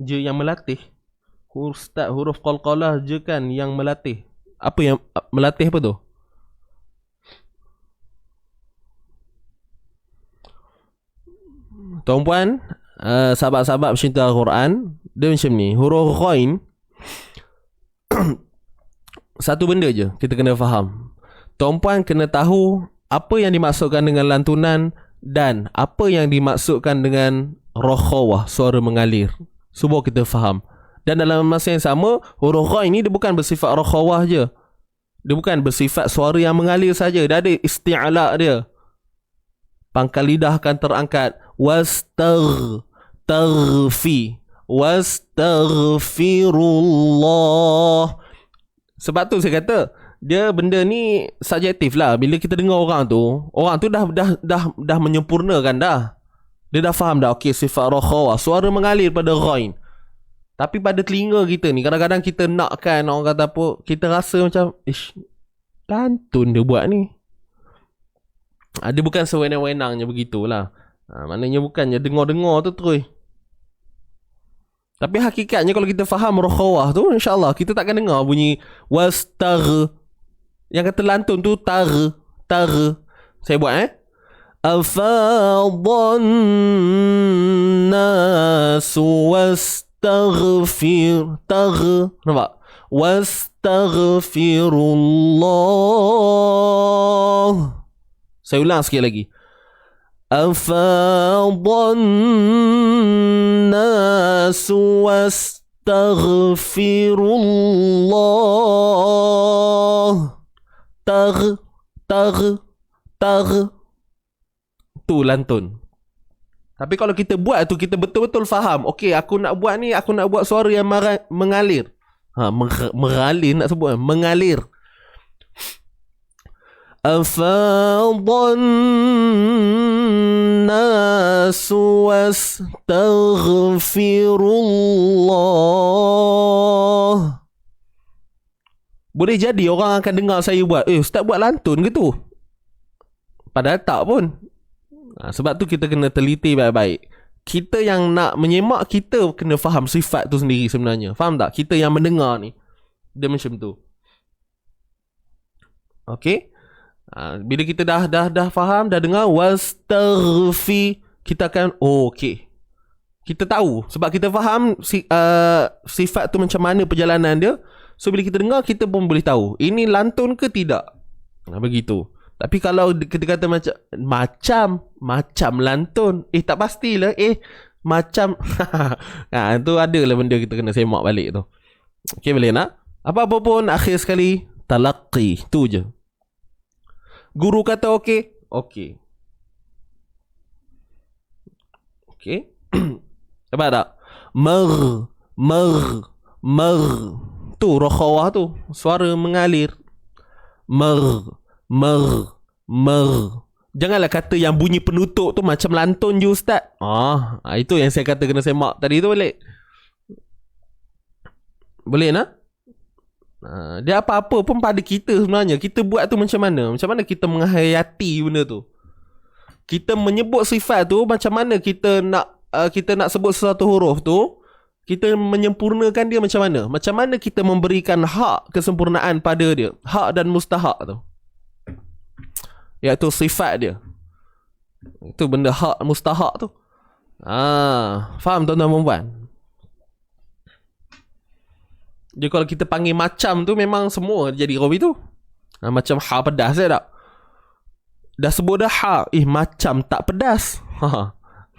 Je yang melatih. Ustaz huruf qalqalah je kan yang melatih. Apa yang melatih apa tu? Tuan-puan, sahabat-sahabat pencinta Al-Quran, dia macam ni. Huruf ghain satu benda je kita kena faham. Tuan-puan kena tahu apa yang dimaksudkan dengan lantunan dan apa yang dimaksudkan dengan rakhawah, suara mengalir. Cuba kita faham. Dan dalam masa yang sama, huruf ghain ni dia bukan bersifat rakhawah je. Dia bukan bersifat suara yang mengalir saja. Dia ada isti'ala dia. Pangkal lidah akan terangkat. Wastaghfirullah. Sebab tu saya kata, dia benda ni subjektif lah. Bila kita dengar orang tu dah menyempurnakan dah. Dia dah faham dah, okey, sifat rakhawah, suara mengalir pada ghain. Tapi pada telinga kita ni, kadang-kadang kita nakkan, orang kata apa, kita rasa macam, lantun dia buat ni. Dia bukan sewenang-wenangnya begitulah. Maknanya bukannya dengar-dengar tu terus. Tapi hakikatnya kalau kita faham rakhawah tu, insyaAllah kita takkan dengar bunyi yang kata lantun tu tar. Saya buat afadhan nasu nampak? Wastaghfirullah. Saya ulang sekali lagi. Afadhan nasu wastaghfirullah. Tar. Tu lantun. Tapi kalau kita buat tu, kita betul-betul faham, okey, aku nak buat ni, aku nak buat suara yang mengalir. Mengalir nak sebut, mengalir. Afadhan nasu wastaghfirullah. Boleh jadi orang akan dengar saya buat, ustaz buat lantun ke tu? Padahal tak pun. Sebab tu kita kena teliti baik-baik. Kita yang nak menyemak, kita kena faham sifat tu sendiri sebenarnya. Faham tak? Kita yang mendengar ni, dia macam tu. Okey. Bila kita dah faham, dah dengar wastaghfi, kita akan okey. Kita tahu sebab kita faham sifat tu macam mana perjalanan dia. So bila kita dengar, kita pun boleh tahu ini lantun ke tidak. Begitu. Tapi kalau kita kata macam lantun, tak pastilah, macam tu adalah benda kita kena semak balik tu. Okey, boleh nak? Apa-apa pun akhir sekali talaqi, tu je. Guru kata okey. Okey. Nampak tak? Mer. Tu rakhawah tu, suara mengalir. Mer. Janganlah kata yang bunyi penutup tu macam lantun je ustaz. Itu yang saya kata kena semak tadi tu balik. Boleh nak? Dia apa-apa pun pada kita sebenarnya. Kita buat tu macam mana? Macam mana kita menghayati benda tu? Kita menyebut sifat tu, macam mana kita nak sebut sesuatu huruf tu, kita menyempurnakan dia macam mana? Macam mana kita memberikan hak kesempurnaan pada dia? Hak dan mustahak tu, iaitu sifat dia. Itu benda hak mustahak tu. Faham tuan-tuan dan puan? Jadi kalau kita panggil macam tu, memang semua jadi Robi tu. Macam ha pedas tak? Dah sebut dah ha, macam tak pedas.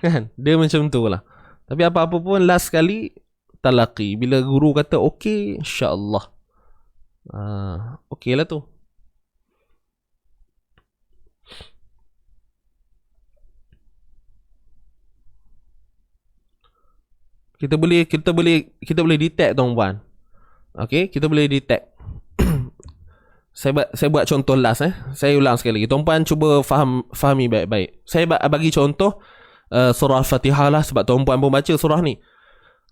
Kan? Dia macam tu lah. Tapi apa-apa pun last sekali talaqi. Bila guru kata okey, insya-Allah. Okey lah tu. Kita boleh detect tuan-puan. Okey, kita boleh detect. Saya buat contoh last Saya ulang sekali lagi. Tuan-puan cuba fahami baik-baik. Saya bagi contoh surah Al-Fatihah lah, sebab tuan-puan pun baca surah ni.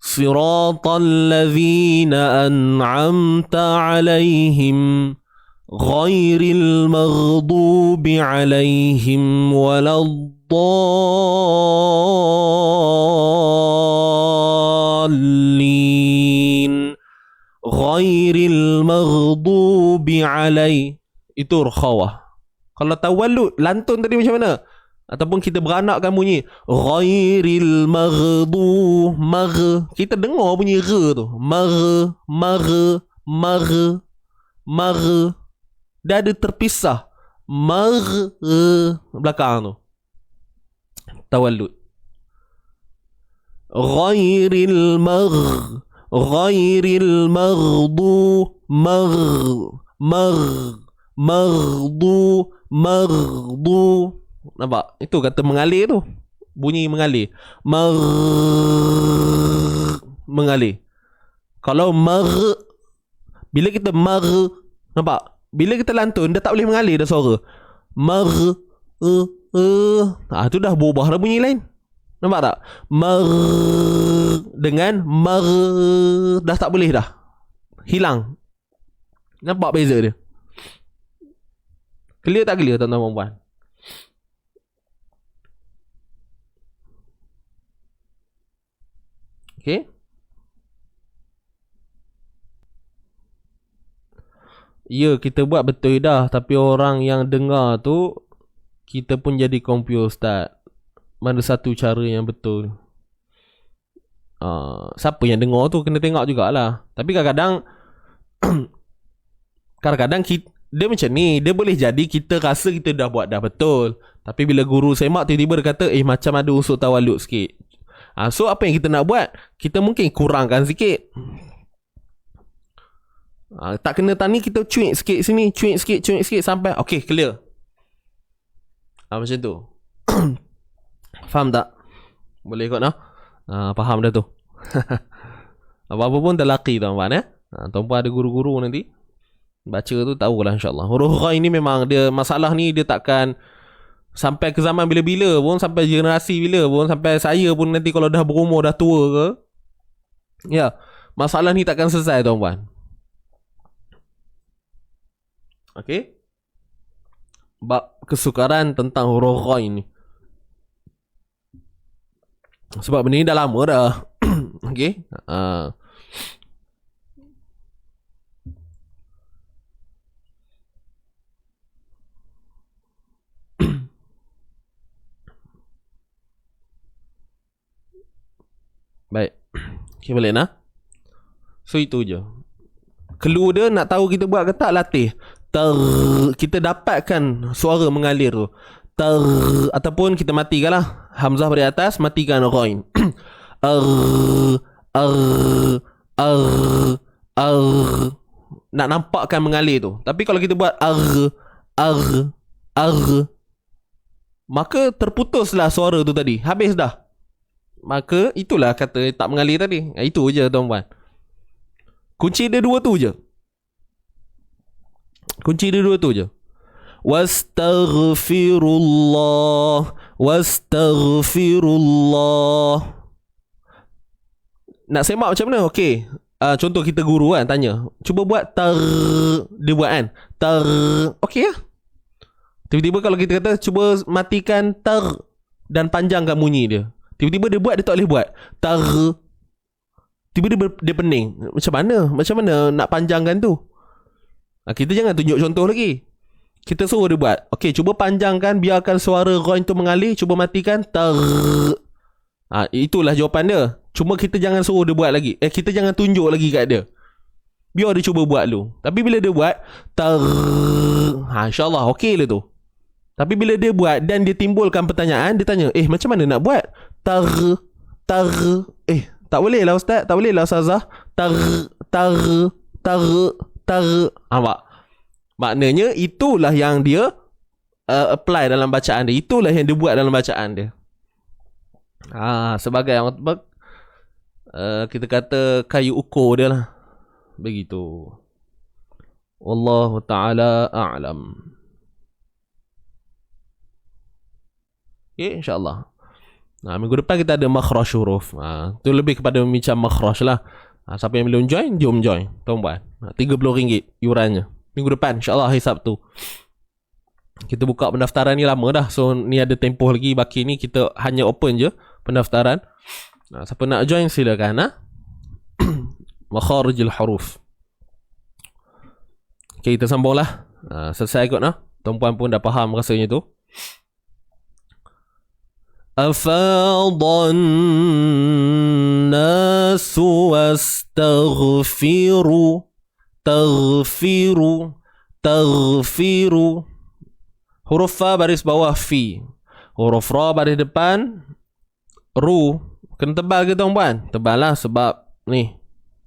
Siratal ladzina an'amta alaihim ghairil maghdubi alaihim waladdallin. Ghairil maghdubi alaih, itu rakhawah. Kalau tawallud, lantun tadi macam mana? Ataupun kita beranakkan bunyi ghairil maghdu, kita dengar bunyi r tu, mar, dah ada terpisah belakang tu. Tawallud. Ghairil Ghairil maghdu. Nampak? Itu kata mengalir tu. Bunyi mengalir. Mengalir. Kalau bila kita nampak? Bila kita lantun dah tak boleh mengalir dah suara. Tu dah berubah dah bunyi lain. Nampak tak? Dengan dah tak boleh dah. Hilang. Nampak beza dia? Clear tak clear tuan-tuan dan puan? Okay. Ya, kita buat betul dah. Tapi orang yang dengar tu, kita pun jadi confused, Ustaz. Mana satu cara yang betul? Siapa yang dengar tu kena tengok jugalah. Tapi kadang-kadang dia macam ni. Dia boleh jadi kita rasa kita dah buat dah betul. Tapi bila guru semak tiba-tiba dia kata, macam ada unsur tawalud sikit. So apa yang kita nak buat? Kita mungkin kurangkan sikit. Tak kena tani, kita cuik sikit sini, cuik sikit sampai okay, clear. Macam tu. Faham tak? Boleh ikut tak? Faham dah tu. Apa-apa pun terlaki tuan-tuan. Tuan-tuan ada guru-guru nanti baca tu tahulah insyaAllah. Huruf gha ini memang dia, masalah ni dia takkan sampai ke zaman bila-bila pun, sampai generasi bila pun, sampai saya pun nanti kalau dah berumur, dah tua ke, ya, masalah ni takkan selesai tuan-tuan. Okay, bab kesukaran tentang huruf gha ini. Sebab benda ni dah lama dah. Okay. Baik. Okay, balik nah. So itu je. Clue dia nak tahu kita buat ke tak, latih. Kita dapatkan suara mengalir tu. Ataupun kita matikan lah hamzah dari atas, matikan ghain. Nak nampakkan mengalir tu. Tapi kalau kita buat maka terputuslah suara tu tadi. Habis dah. Maka itulah kata tak mengalir tadi. Itu je tuan-tuan. Kunci dia dua tu je. Wastaghfirullah. Nak semak macam mana? Okey. Contoh kita guru kan tanya, cuba buat dia buat kan. Okey lah. Tiba-tiba kalau kita kata cuba matikan dan panjangkan bunyi dia. Tiba-tiba dia buat, dia tak boleh buat. Tiba-tiba dia pening. Macam mana nak panjangkan tu? Kita jangan tunjuk contoh lagi. Kita suruh dia buat. Okey, cuba panjangkan, biarkan suara ghain tu mengalir, cuba matikan itulah jawapan dia. Cuma kita jangan suruh dia buat lagi. Kita jangan tunjuk lagi kat dia. Biar dia cuba buat dulu. Tapi bila dia buat insyaAllah okey lah tu. Tapi bila dia buat dan dia timbulkan pertanyaan, dia tanya, macam mana nak buat? Tak boleh lah ustaz, tak boleh lah ustazah. Nampak? Maknanya itulah yang dia apply dalam bacaan dia. Itulah yang dia buat dalam bacaan dia. Sebagai kita kata kayu ukur dia lah. Begitu. Wallahu ta'ala a'lam. Okay, insyaAllah. Minggu depan kita ada makhraj huruf. Tu lebih kepada membincang makhraj lah. Siapa yang belum join, jom join. Tuan-puan. RM30 iurannya. Minggu depan insyaAllah hari Sabtu. Kita buka pendaftaran ni lama dah. So ni ada tempoh lagi. Baki ni kita hanya open je pendaftaran. Siapa nak join silakan. Makharijul huruf. Okay, kita sambunglah. Selesai kot nah. Tuan-puan pun dah faham rasanya tu. Afadan nasu wastaghfiru taghfiru. Huruf fa baris bawah fi. Huruf ra baris depan ru. Kena tebal ke tuan-puan? Tebal lah sebab ni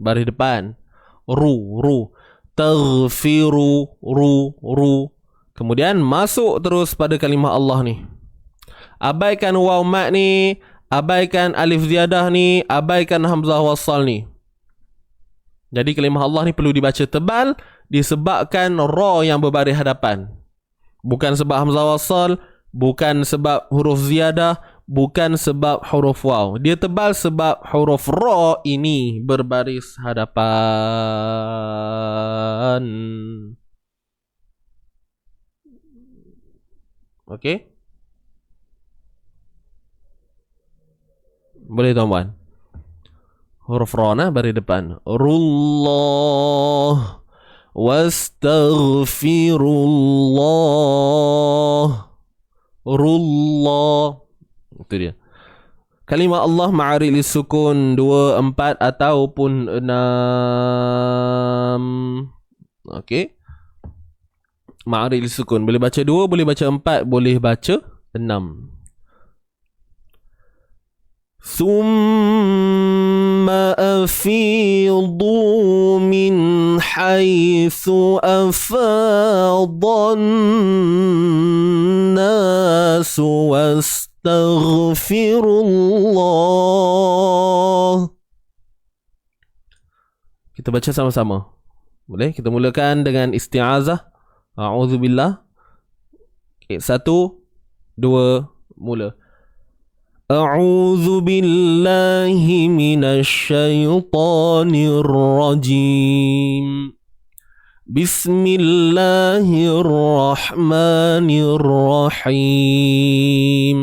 baris depan. Ru. Taghfiru, ru. Kemudian masuk terus pada kalimah Allah ni. Abaikan waw mat ni, abaikan alif ziyadah ni, abaikan hamzah wasal ni. Jadi kalimah Allah ni perlu dibaca tebal disebabkan ra yang berbaris hadapan. Bukan sebab hamzah wasal, bukan sebab huruf ziyadah, bukan sebab huruf waw. Dia tebal sebab huruf ra ini berbaris hadapan. Okey? Boleh tuan-puan? Huruf ra nah baris depan. Rullah wastaghfirullah. Rullah. Itu dia. Kalimah Allah ma'ari lisukun 2, 4 ataupun 6. Okey. Ma'ari lisukun boleh baca 2, boleh baca 4, boleh baca 6. ثم أفيضوا من حيث أفاض الناس واستغفروا الله. Kita baca sama-sama. Boleh? Kita mulakan dengan isti'azah. A'udzubillah. Okay, 1, 2, mula. أعوذ بالله من الشيطان الرجيم بسم الله الرحمن الرحيم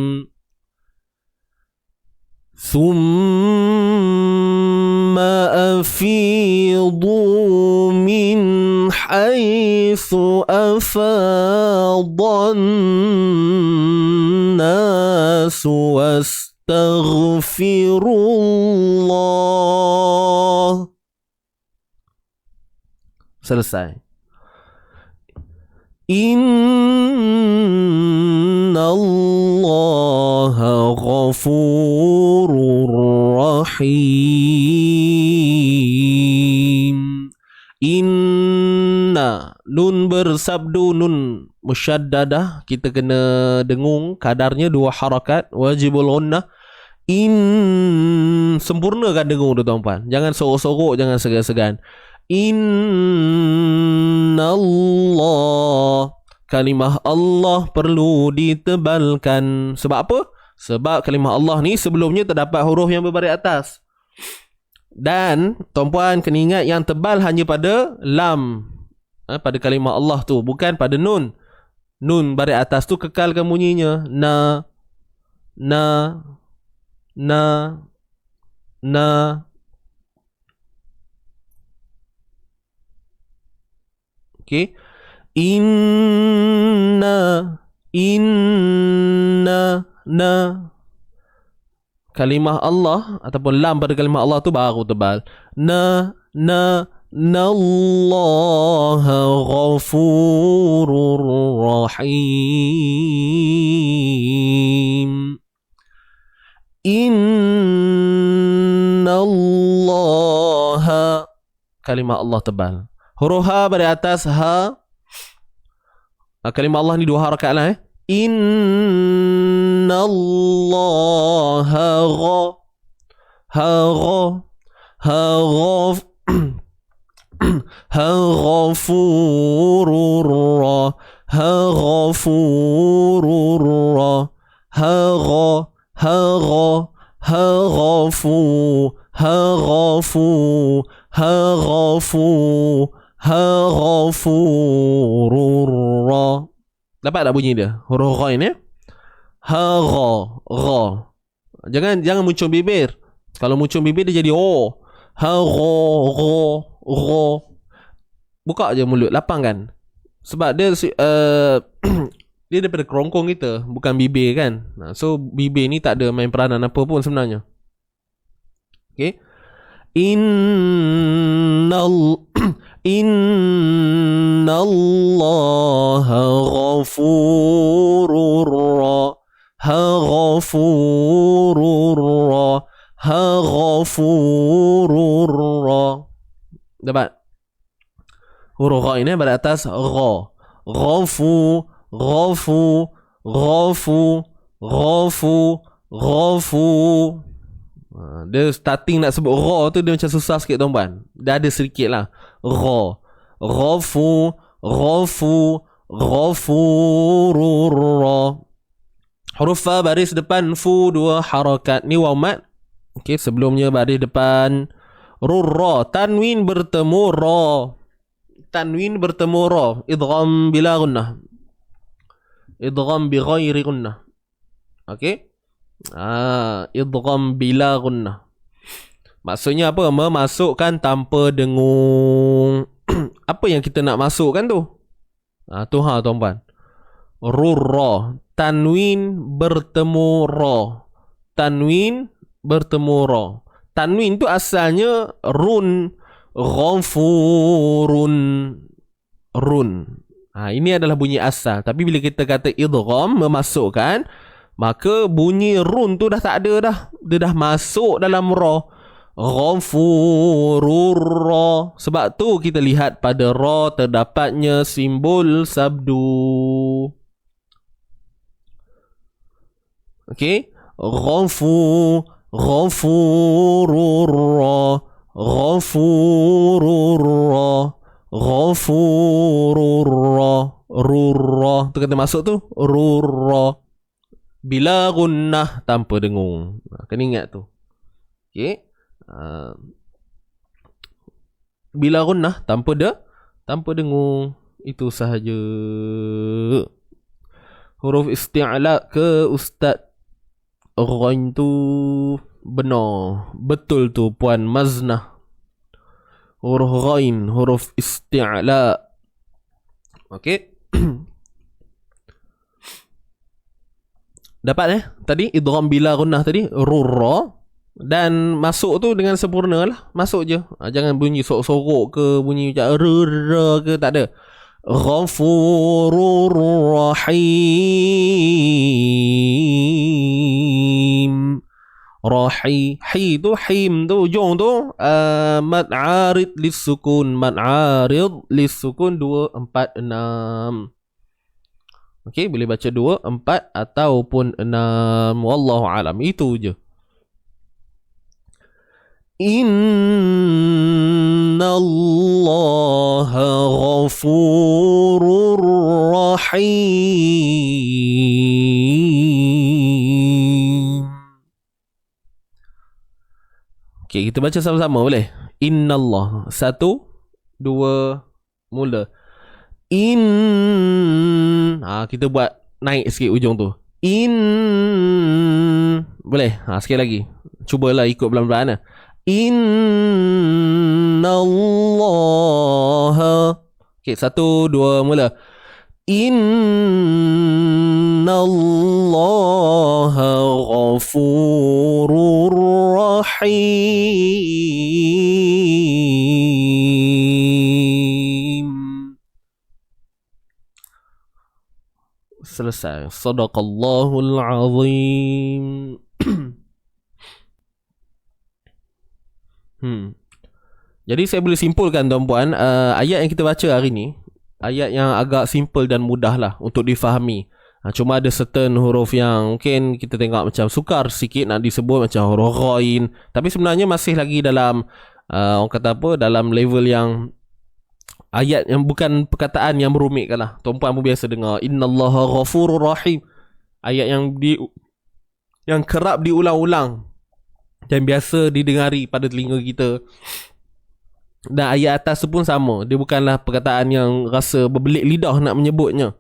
ثم أفيضوا من حيث أفاض الناس واستغفروا الله. Selesai. Innallaha ghafurur rahim. Inna, nun bersabdu, nun musyaddadah, kita kena dengung kadarnya 2 harakat, wajibul ghunnah. Sempurnakan dengung tu tuan-puan, jangan sorok-sorok, jangan segan-segan. Innallah, kalimah Allah perlu ditebalkan. Sebab apa? Sebab kalimah Allah ni sebelumnya terdapat huruf yang berbaris atas. Dan tuan-puan kena ingat yang tebal hanya pada lam, pada kalimah Allah tu, bukan pada nun. Nun baris atas tu kekalkan bunyinya. Na. Okey. Inna, na. Kalimah Allah ataupun lam pada kalimah Allah tu baru tebal. Nallaha ghafurur rahim. Innallaha, kalimah Allah tebal. Huruf ha pada atas ha. Kalimah Allah ni 2 harakat lah. Innallaha Dapat tak bunyi dia? Huruf ghain ya? Ra. Jangan muncul bibir. Kalau muncul bibir dia jadi o. Ro. Buka je mulut, lapangkan. Sebab dia dia daripada kerongkong kita, bukan bibir kan. So bibir ni tak ada main peranan apa pun sebenarnya. Okay. Innallaha ghafurur Dapat? Huruf ra ini pada atas ra. Ghafu, ghafu, ghafu, ghafu, ghafu. Dia starting nak sebut ra tu dia macam susah sikit tuan-puan. Dia ada sedikit lah. Ra. Ghafu, ghafu, ghafurur ra. Huruf fa baris depan fu 2 harakat. Ni waw mat. Okey, sebelumnya baris depan rurra. Tanwin bertemu ra. Tanwin bertemu ra. Idgham bila gunnah. Idgham bi ghairi gunnah. Okey. Idgham bila gunnah. Maksudnya apa? Memasukkan tanpa dengung. Apa yang kita nak masukkan tu? Tu tuan-puan. Rurra. Tanwin bertemu ra. Tanwin bertemu ra. Tanwin tu asalnya run. Ghafurun. Run. Ini adalah bunyi asal. Tapi bila kita kata idgham, memasukkan, maka bunyi run tu dah tak ada dah. Dia dah masuk dalam ra. Ghafurur ra. Sebab tu kita lihat pada ra terdapatnya simbol sabdu. Okey. Ghafurur ra. Ghafurur ra. Ghafurur ra. Rurra. Tu kata masuk tu. Rurra. Bila gunnah tanpa dengung. Kena ingat tu. Okey. Bila gunnah tanpa dengung. Itu sahaja. Huruf isti'la ke Ustaz Ghain tu benar. Betul tu Puan Maznah. Huruf ghain, huruf isti'la. Okey. Dapat tadi idgham bila gunnah tadi rurra. Dan masuk tu dengan sempurna lah. Masuk je. Jangan bunyi sorok-sorok ke, bunyi macam rurra ke, tak ada. Ghafurur Rahim. Hi tu him tu ujung tu mad arid lisukun. Mad arid lisukun 2 4 6. Okey, boleh baca 2 4 ataupun 6. Wallahu alam. Itu je. Innallaha ghafurur rahim. Okey, kita baca sama-sama boleh? Innallah. 1 2 mula. Kita buat naik sikit ujung tu. Boleh? Sekali lagi. Cubalah ikut pelan-pelan lah. Innallaha. Okey, 1 2 mula. Innallaha ghafurur rahim. Selesai. Sadaqallahul azim. Jadi saya boleh simpulkan tuan-puan, ayat yang kita baca hari ni, ayat yang agak simple dan mudah lah untuk difahami. Cuma ada certain huruf yang mungkin kita tengok macam sukar sikit nak disebut, macam huruf ghain. Tapi sebenarnya masih lagi dalam orang kata apa, dalam level yang ayat yang bukan perkataan yang merumitkan lah. Tuan-puan pun biasa dengar innallaha ghafurur rahim. Ayat yang kerap diulang-ulang dan biasa didengari pada telinga kita. Dan ayat atas tu pun sama. Dia bukanlah perkataan yang rasa berbelit lidah nak menyebutnya.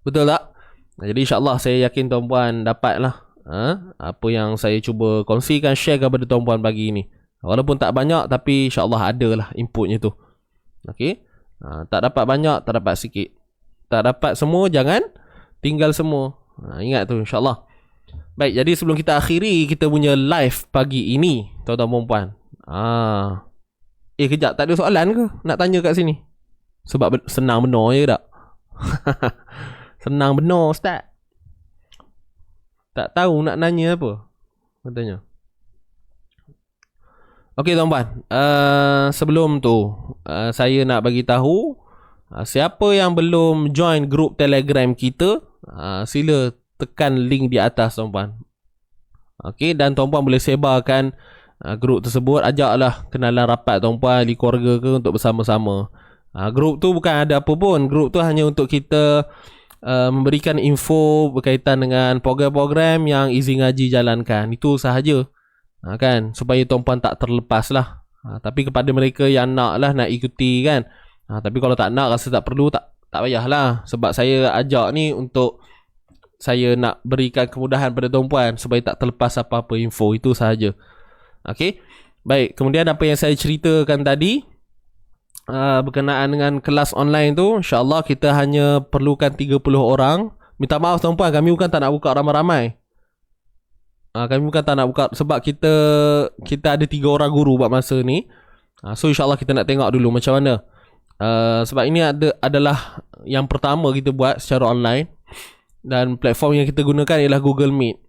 Betul tak? Jadi insyaAllah saya yakin tuan-puan dapat lah apa yang saya cuba kongsikan, share kepada tuan-puan pagi ni. Walaupun tak banyak, tapi insyaAllah ada lah inputnya tu. Okay. Tak dapat banyak, tak dapat sikit. Tak dapat semua, jangan tinggal semua. Ingat tu insyaAllah. Baik, jadi sebelum kita akhiri kita punya live pagi ini, tuan-tuan puan. Kejap, tak ada soalan ke nak tanya kat sini? Sebab senang benar je tak? Senang benar Ustaz. Tak tahu nak nanya apa katanya. Okey tuan-puan, sebelum tu saya nak bagi tahu siapa yang belum join grup Telegram kita, sila tekan link di atas tuan-puan. Okey, dan tuan-puan boleh sebarkan grup tersebut, ajaklah kenalan rapat tuan-puan, ahli keluarga ke untuk bersama-sama. Grup tu bukan ada apa pun, grup tu hanya untuk kita memberikan info berkaitan dengan program-program yang Easy Ngaji jalankan. Itu sahaja. Kan, supaya tuan-puan tak terlepas lah. Tapi kepada mereka yang nak ikuti kan. Tapi kalau tak nak, rasa tak perlu, tak payahlah. Sebab saya ajak ni untuk saya nak berikan kemudahan pada tuan-puan supaya tak terlepas apa-apa info. Itu sahaja. Okey. Baik, kemudian apa yang saya ceritakan tadi berkenaan dengan kelas online tu, insya-Allah kita hanya perlukan 30 orang. Minta maaf tuan-puan, kami bukan tak nak buka ramai-ramai. Kami bukan tak nak buka sebab kita ada 3 orang guru buat masa ni. So insya-Allah kita nak tengok dulu macam mana. Sebab ini adalah yang pertama kita buat secara online, dan platform yang kita gunakan ialah Google Meet.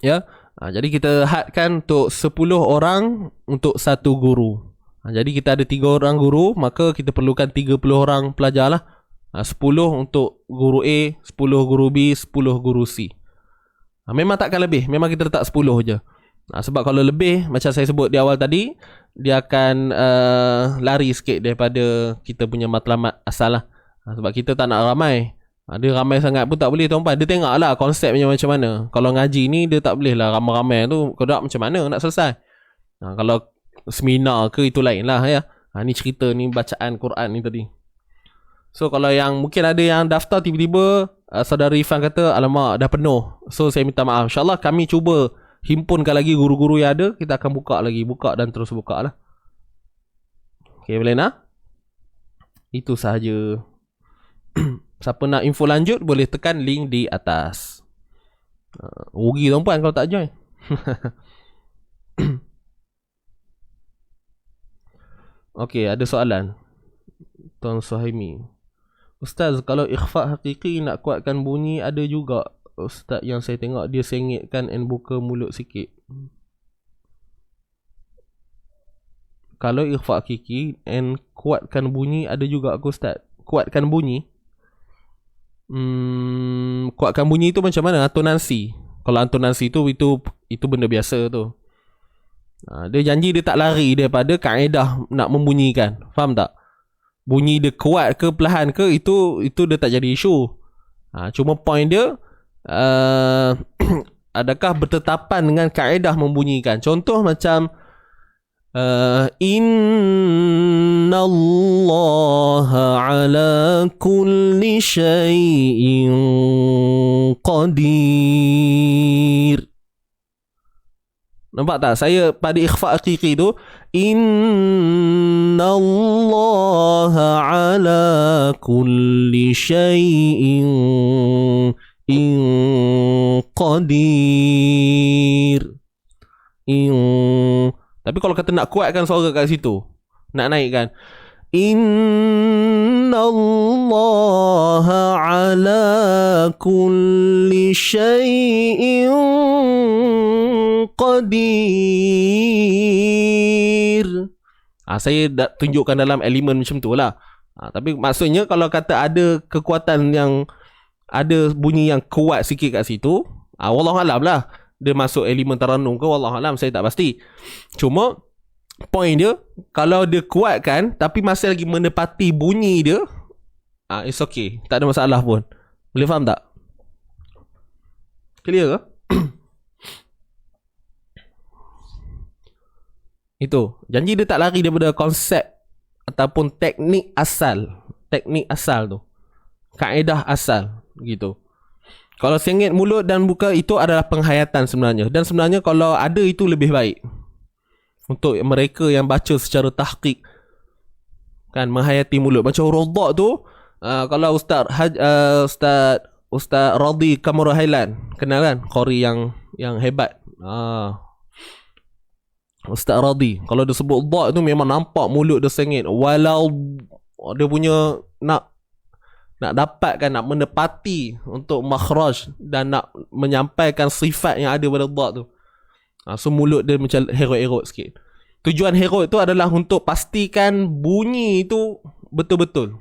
Ya. Jadi kita hadkan untuk 10 orang untuk satu guru. Jadi kita ada 3 orang guru, maka kita perlukan 30 orang pelajar lah. 10 untuk guru A, 10 guru B, 10 guru C. Memang takkan lebih, memang kita letak 10 je. Sebab kalau lebih, macam saya sebut di awal tadi, dia akan lari sikit daripada kita punya matlamat asal lah. Sebab kita tak nak ramai. Dia ramai sangat pun tak boleh tuan-puan. Dia tengok lah konsepnya macam mana. Kalau ngaji ni dia tak boleh lah ramai-ramai tu. Kau tak macam mana nak selesai. Kalau seminar ke itu lain lah ya. Ni cerita ni bacaan Quran ni tadi. So kalau yang mungkin ada yang daftar tiba-tiba saudara Irfan kata alamak dah penuh. So saya minta maaf. InsyaAllah kami cuba himpunkan lagi guru-guru yang ada. Kita akan buka lagi. Buka dan terus buka lah. Okay, boleh nak? Itu sahaja. Siapa nak info lanjut boleh tekan link di atas. Rugi tuan-puan kalau tak join. Okey, ada soalan. Tuan Suhaimi. Ustaz, kalau ikhfa hakiki nak kuatkan bunyi, ada juga ustaz yang saya tengok dia sengitkan and buka mulut sikit. Kalau ikhfa hakiki and kuatkan bunyi, ada juga aku ustaz. Kuatkan bunyi. Kuatkan bunyi itu macam mana? Antonasi. Kalau antonasi itu benda biasa tu. Dia janji dia tak lari daripada kaedah nak membunyikan. Faham tak? Bunyi dia kuat ke perlahan ke, itu dia tak jadi isu. Cuma point dia adakah bertetapan dengan kaedah membunyikan. Contoh macam Inna Allah ala kulli syai'in qadir. Nampak tak? Saya pada ikhfa hakiki tu, Inna Allah ala kulli syai'in qadir. Tapi kalau kata nak kuatkan suara kat situ, nak naikkan, Inna Allah ala kulli syai'in qadir. Saya dah tunjukkan dalam elemen macam tu lah. Tapi maksudnya kalau kata ada kekuatan yang ada bunyi yang kuat sikit kat situ, wallahualam lah, dia masuk elemen taranum ke, wallahualam, saya tak pasti. Cuma point dia, kalau dia kuatkan tapi masih lagi menepati bunyi dia, it's okay, tak ada masalah pun. Boleh faham tak? Clear ke? Itu janji dia tak lari daripada konsep ataupun teknik asal tu, kaedah asal gitu. Kalau sengit mulut dan buka itu adalah penghayatan sebenarnya, dan sebenarnya kalau ada itu lebih baik untuk mereka yang baca secara tahqiq, kan, menghayati mulut. Macam Radak tu, kalau Ustaz Radhi Kamurahailan, kenal kan, qari yang hebat, Ustaz Radhi, kalau dia sebut dak tu memang nampak mulut dia sengit. Walau dia punya nak dapatkan, nak menepati untuk makhraj dan nak menyampaikan sifat yang ada pada dak tu, so mulut dia macam herok-herok sikit. Tujuan herod tu adalah untuk pastikan bunyi tu betul-betul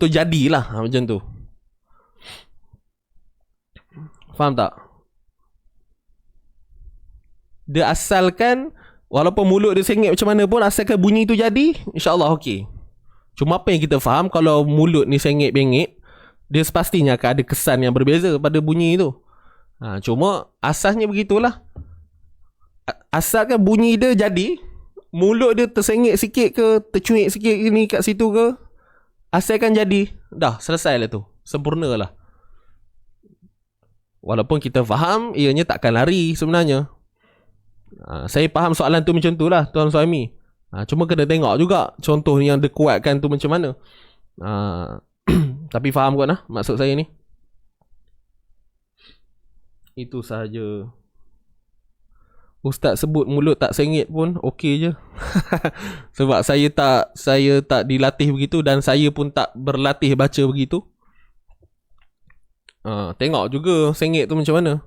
jadilah, macam tu. Faham tak? Dia asalkan walaupun mulut dia sengit macam mana pun, asalkan bunyi tu jadi, insyaAllah okey. Cuma apa yang kita faham, kalau mulut ni sengit-bengit, dia sepastinya akan ada kesan yang berbeza pada bunyi tu. Cuma asasnya begitulah. Asalkan bunyi dia jadi, mulut dia tersengit sikit ke, tercuik sikit ni kat situ ke, asalkan jadi, dah selesai lah tu, sempurna lah. Walaupun kita faham ianya takkan lari sebenarnya. Saya faham soalan tu macam tu lah, tuan suami. Cuma kena tengok juga contoh yang dia kuatkan tu macam mana. Tapi faham kot lah maksud saya ni. Itu sahaja. Ustaz sebut mulut tak sengit pun okey je. Sebab saya tak dilatih begitu, dan saya pun tak berlatih baca begitu. Tengok juga sengit tu macam mana.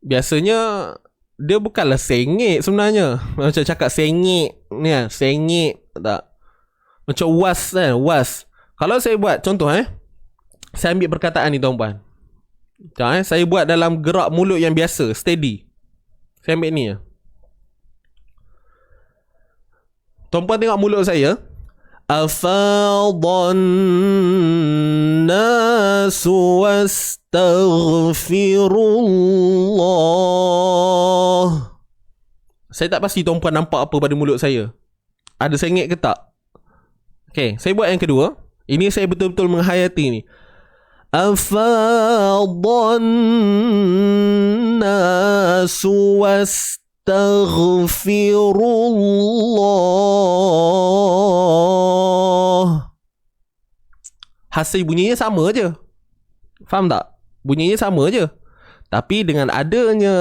Biasanya dia bukanlah sengit sebenarnya. Macam cakap sengit ni, sengit tak. Macam was kan, was. Kalau saya buat contoh saya ambil perkataan ni tuan-puan. Saya buat dalam gerak mulut yang biasa, steady. Saya ambil ni ya. Tuan-puan tengok mulut saya. Afadhan nasu wastaghfirullah. Saya tak pasti tuan-puan nampak apa pada mulut saya. Ada sengit ke tak? Okay, saya buat yang kedua. Ini saya betul-betul menghayati ni. Afadhan nasu wastaghfirullah. Hasil bunyinya sama je. Faham tak? Bunyinya sama je. Tapi dengan adanya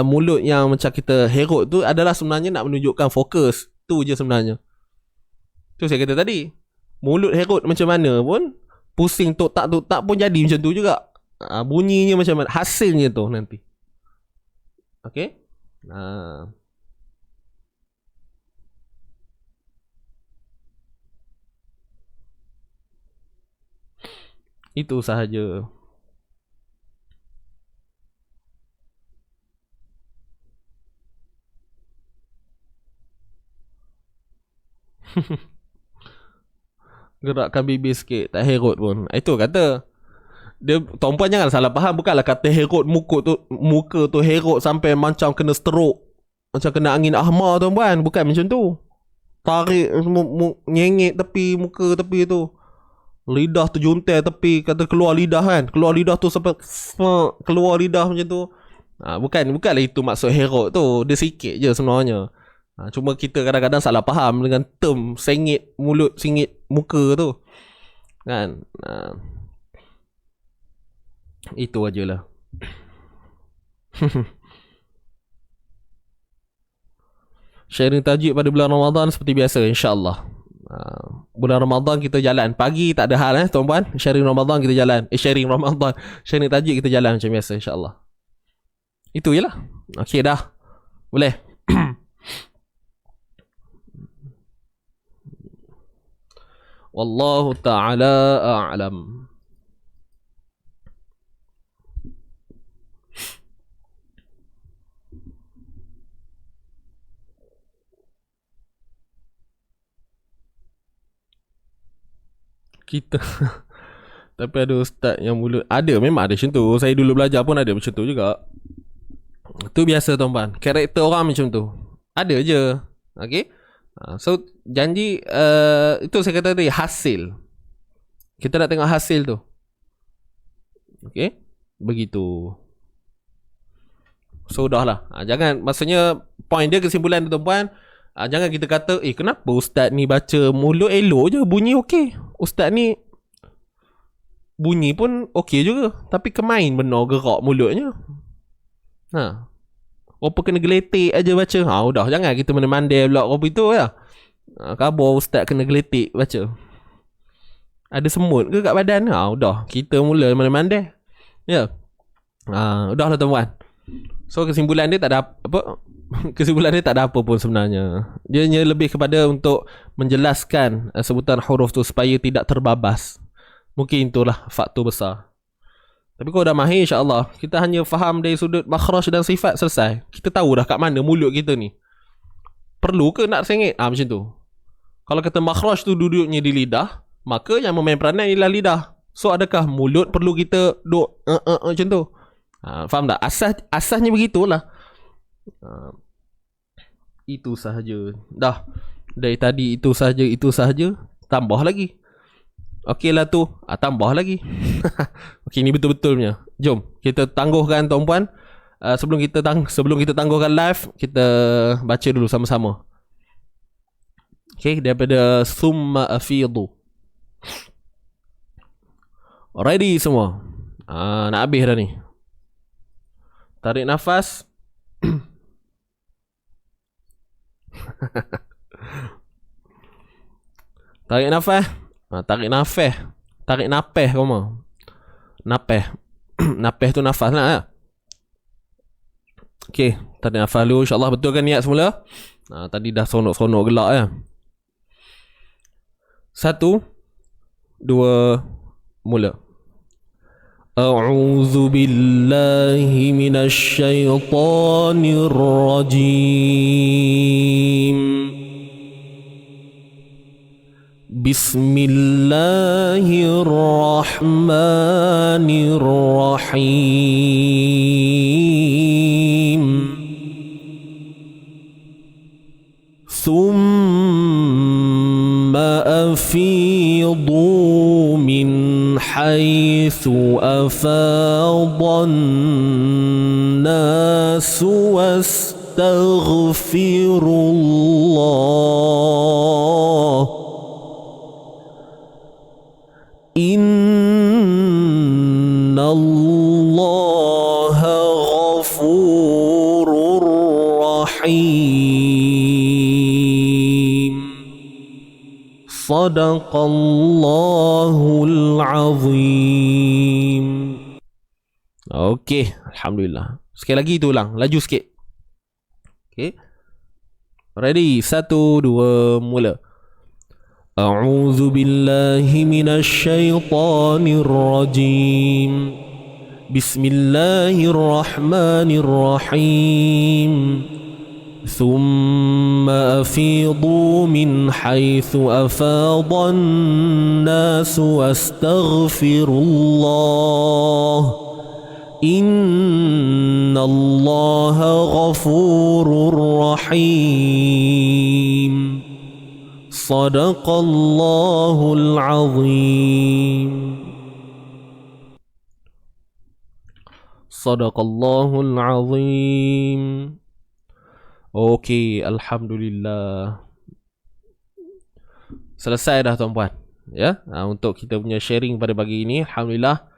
mulut yang macam kita herod tu adalah sebenarnya nak menunjukkan fokus. Tu je sebenarnya. Tu saya kata tadi. Mulut herod macam mana pun, pusing tok tak pun jadi macam tu juga. Bunyinya macam mana, hasilnya tu nanti. Okay. Itu sahaja. Gerakkan bibir sikit, tak herod pun. Itu kata dia, tuan-puan jangan salah faham. Bukanlah kata herod muka tu herod sampai macam kena stroke, macam kena angin ahmar tuan-puan. Bukan macam tu. Tarik nyengit tepi muka tepi tu, lidah terjuntai tepi, kata keluar lidah kan. Keluar lidah tu sampai keluar lidah macam tu. Bukanlah itu maksud herod tu. Dia sikit je sebenarnya. Cuma kita kadang-kadang salah faham dengan term sengit mulut, sengit muka tu kan. Itu ajalah. Sharing tajuk pada bulan Ramadan seperti biasa, insyaAllah. Bulan Ramadan kita jalan. Pagi tak ada hal tuan-puan. Sharing Ramadan kita jalan. Sharing Ramadan, sharing tajuk kita jalan macam biasa, insyaAllah. Itu je lah. Okay dah. Boleh. Wallahu ta'ala a'lam. Kita tapi ada ustaz yang mulut, ada, memang ada macam tu. Saya dulu belajar pun ada macam tu juga. Tu biasa tuan-puan. Karakter orang macam tu ada je. Okay. So janji itu saya kata tadi, hasil. Kita nak tengok hasil tu. Okay. Begitu. So dah lah. Jangan, maksudnya point dia, kesimpulan dia tuan-puan, jangan kita kata kenapa ustaz ni baca mulut elok je, bunyi okey. Ustaz ni bunyi pun okey juga, tapi kemain benar gerak mulutnya. Apa kena geletik aja baca. Udah, jangan kita mandai pula apa itu ya. Khabar ustaz kena geletik baca. Ada semut ke kat badan? Udah, kita mula mandai. Ya. Udahlah tuan-tuan. So kesimpulan dia tak ada apa. kesimpulan dia tak ada apa pun sebenarnya. Dia hanya lebih kepada untuk menjelaskan sebutan huruf tu supaya tidak terbabas. Mungkin itulah faktor besar. Tapi kalau dah mahir, insyaAllah kita hanya faham dari sudut makhraj dan sifat, selesai. Kita tahu dah kat mana mulut kita ni. Perlu ke nak sengit? Macam tu. Kalau kata makhraj tu duduknya di lidah, maka yang memain peranan ialah lidah. So adakah mulut perlu kita duk macam tu? Faham tak? Asasnya begitulah. Itu sahaja. Dah. Dari tadi itu sahaja. Tambah lagi. Okey lah tu. Tambah lagi. Okey, ni betul-betulnya. Jom kita tangguhkan tuan-puan. Sebelum kita tangguhkan live, kita baca dulu sama-sama. Okey, daripada summa afidu. Ready semua? Nak habis dah ni. Tarik nafas. Tarik nafas. Tarik napeh kamu. Napeh. Napeh tu nafas lah. Okey, tarik nafas dulu. InsyaAllah betulkan niat semula. Tadi dah sonok-sonok gelak ya. 1, 2, mula. A'udzu billahi minasy syaithanir rajim. Bismillahirrahmanirrahim. Thumma afidu min haitsu afadhan nas wastaghfirullah. Innallaha ghafurur rahim. Sadaqallahul azim. Okey, alhamdulillah. Sekali lagi tu ulang, laju sikit. Okey. Ready? 1, 2, mula. أعوذ بالله من الشيطان الرجيم. بسم الله الرحمن الرحيم. ثم أفيضوا من حيث أفاض الناس واستغفروا الله. إن الله غفور رحيم. Sadaqallahul azim. Sadaqallahul azim. Okey, alhamdulillah. Selesai dah tuan-puan. Ya, untuk kita punya sharing pada pagi ini, alhamdulillah.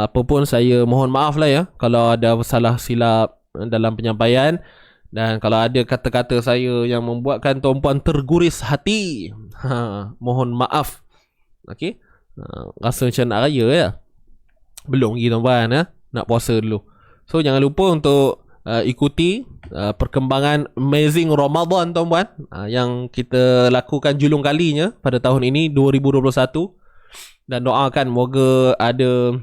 Apa pun saya mohon maaf lah ya kalau ada salah silap dalam penyampaian. Dan kalau ada kata-kata saya yang membuatkan tuan-puan terguris hati, mohon maaf. Okey. Rasa macam nak raya ya. Belum lagi tuan-puan ya. Nak puasa dulu. So jangan lupa untuk ikuti perkembangan Amazing Ramadan tuan-puan, yang kita lakukan julung kalinya pada tahun ini 2021. Dan doakan moga ada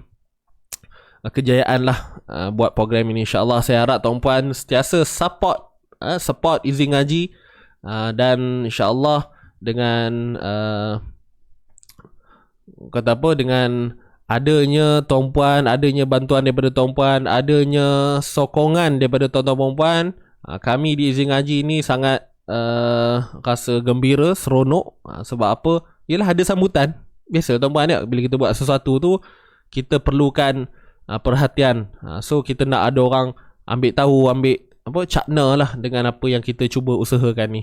kejayaan lah buat program ini, insyaAllah. Saya harap tuan-puan sentiasa support Easy Ngaji, dan insyaAllah dengan dengan adanya tuan-puan, adanya bantuan daripada tuan-puan, adanya sokongan daripada tuan-tuan, kami di Easy Ngaji ini sangat rasa gembira, seronok. Sebab apa? Ialah ada sambutan. Biasa tuan-puan ya, bila kita buat sesuatu tu kita perlukan perhatian. So kita nak ada orang ambil tahu, ambil cakna lah dengan apa yang kita cuba usahakan ni.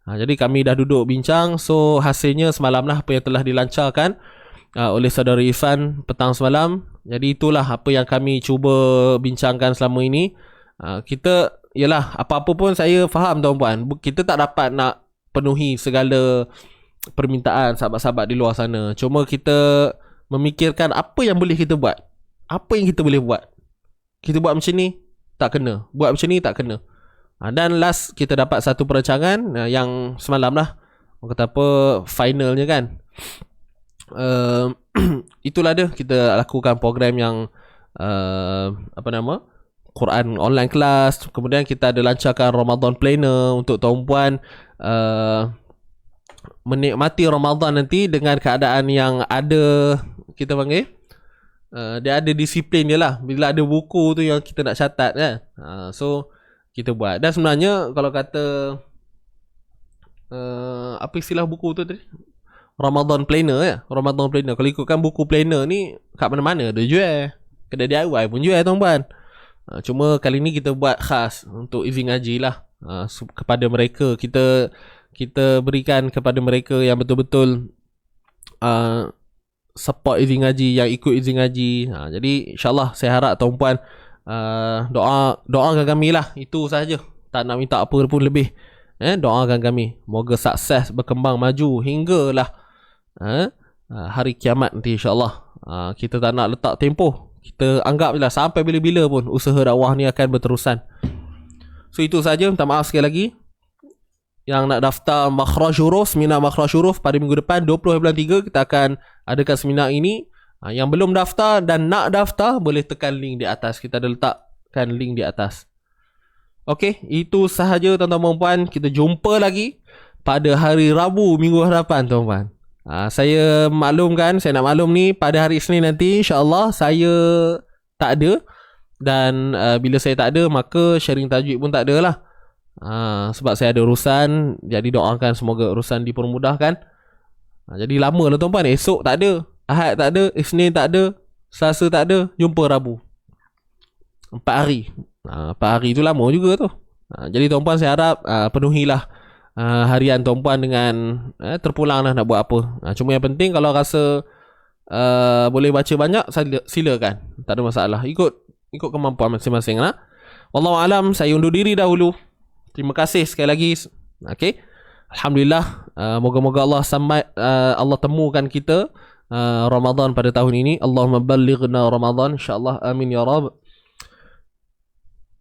Jadi kami dah duduk bincang. So hasilnya semalam lah apa yang telah dilancarkan oleh saudara Irfan petang semalam. Jadi itulah apa yang kami cuba bincangkan selama ini. Kita, yalah, apa-apa pun saya faham tuan-puan, kita tak dapat nak penuhi segala permintaan sahabat-sahabat di luar sana. Cuma kita memikirkan apa yang boleh kita buat. Apa yang kita boleh buat. Kita buat macam ni tak kena, buat macam ni tak kena. Dan last kita dapat satu perancangan yang semalam lah, orang kata apa, finalnya kan. Itulah dia, kita lakukan program yang Quran online class. Kemudian kita ada lancarkan Ramadan planner untuk tuan-puan menikmati Ramadan nanti dengan keadaan yang ada, kita panggil dia ada disiplin dia lah. Bila ada buku tu yang kita nak catat kan, so kita buat. Dan sebenarnya kalau kata apa istilah buku tu tadi, Ramadan planner ya. Ramadan planner, kalau ikutkan buku planner ni kat mana-mana ada jual. Kedai DIY pun jual tuan-puan. Cuma kali ni kita buat khas untuk Easy Ngaji lah. Kepada mereka, kita berikan kepada mereka yang betul-betul support Easy Ngaji, yang ikut Easy Ngaji. Jadi insyaAllah saya harap tuan-puan doakan kami lah. Itu sahaja, tak nak minta apa pun lebih. Doakan kami, moga sukses, berkembang maju hinggalah hari kiamat nanti insyaAllah. Kita tak nak letak tempoh, kita anggap je lah sampai bila-bila pun usaha dakwah ni akan berterusan. So itu saja, minta maaf sekali lagi. Yang nak daftar makhraj huruf, seminar makhraj huruf pada minggu depan 20 bulan 3 kita akan adakan seminar ini. Yang belum daftar dan nak daftar boleh tekan link di atas, kita ada letakkan link di atas. Okey, itu sahaja tuan-tuan dan puan. Kita jumpa lagi pada hari Rabu minggu hadapan tuan-puan. Saya maklumkan, saya nak maklum ni pada hari Isnin nanti insya-Allah saya tak ada. Dan bila saya tak ada, maka sharing tajwid pun tak ada lah. Sebab saya ada urusan. Jadi doakan semoga urusan dipermudahkan. Jadi lama lah tuan-puan. Esok tak ada, Ahad tak ada, Isnin tak ada, Selasa tak ada, jumpa Rabu. 4 hari. 4 hari tu lama juga tu. Jadi tuan-puan saya harap penuhilah harian tuan-puan dengan terpulang lah nak buat apa. Cuma yang penting kalau rasa boleh baca banyak, silakan, tak ada masalah. Ikut kemampuan masing-masing lah. Wallahu alam, saya undur diri dahulu. Terima kasih sekali lagi. Okey. Alhamdulillah, moga-moga Allah temukan kita Ramadan pada tahun ini. Allahumma ballighna Ramadan insya-Allah, amin ya rab.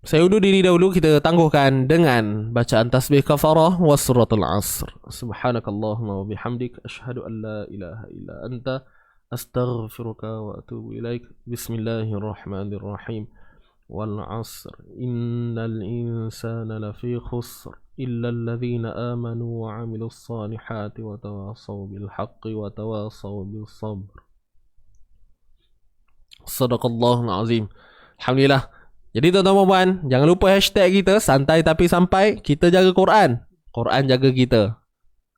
Saya undur diri dahulu, kita tangguhkan dengan bacaan tasbih kafarah wa suratul asr. Subhanakallahumma wa bihamdik, asyhadu an la ilaha illa anta, astaghfiruka wa atubu ilaik. Bismillahirrahmanirrahim. Wal asr, innal insana lafi khusr, illa alladhina amanu wa amilus salihati wa tawasaw bil haqqi wa tawasaw bis sabr. Sadaqallahul azim. Alhamdulillah. Jadi tuan-tuan dan puan, jangan lupa hashtag kita santai tapi sampai. Kita jaga Quran, Quran jaga kita.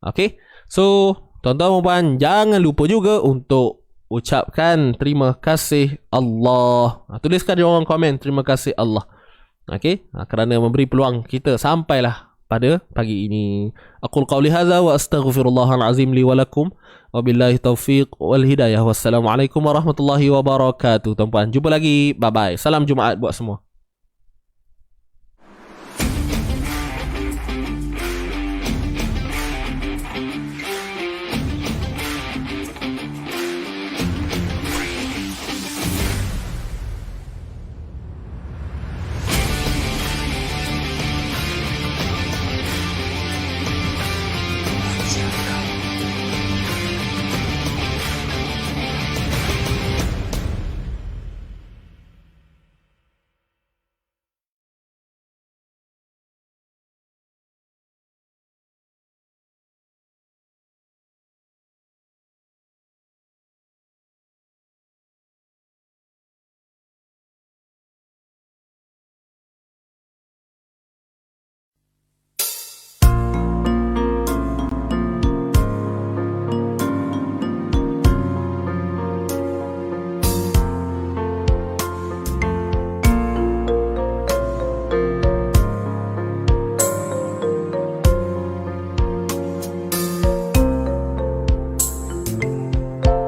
Okay. So tuan-tuan dan puan, jangan lupa juga untuk ucapkan terima kasih Allah. Tuliskan di ruang komen terima kasih Allah. Okay. Kerana memberi peluang kita sampailah pada pagi ini. Aqul qawli hadza wa astaghfirullahal azim li wa lakum. Wabillahi taufiq wal hidayah. Wassalamualaikum warahmatullahi wabarakatuh. Tuan-puan, jumpa lagi. Bye bye. Salam Jumaat buat semua.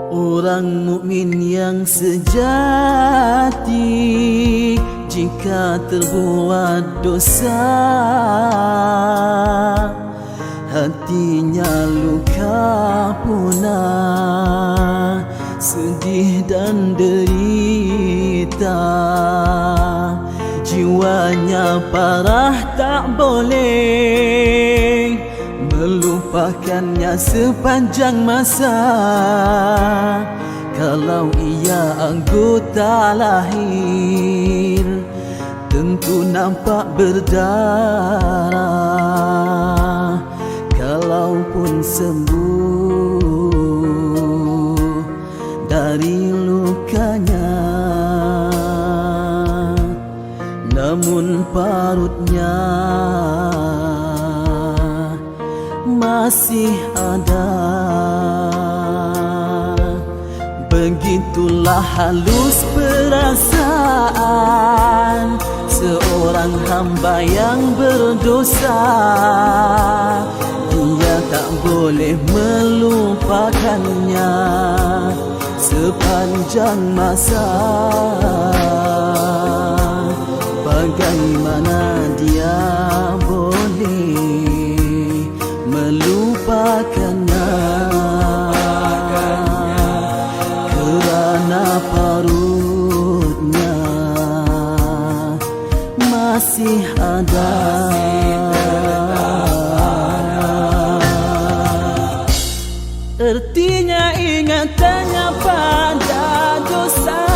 Orang mukmin yang sejati jika terbuat dosa, hatinya luka punah, sedih dan derita. jiwanya parah tak boleh melupakannya sepanjang masa. Kalau ia anggota lahir, tentu nampak berdarah. Kalaupun sembuh dari lukanya, namun parutnya masih ada. Begitulah halus perasaan seorang hamba yang berdosa. Dia tak boleh melupakannya sepanjang masa. Bagaimana dia boleh melupakannya, kerana parutnya masih ada. Artinya ingatannya pada dosa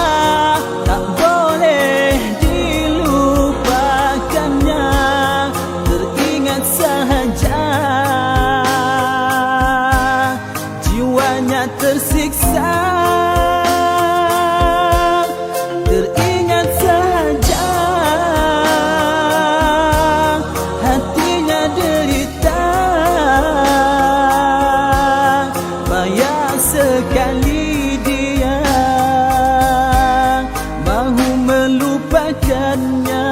tak boleh dilupakannya, teringat sahaja jiwanya tersiksa. Teringat sahaja hatinya derita. Payah sekali dia mahu melupakannya.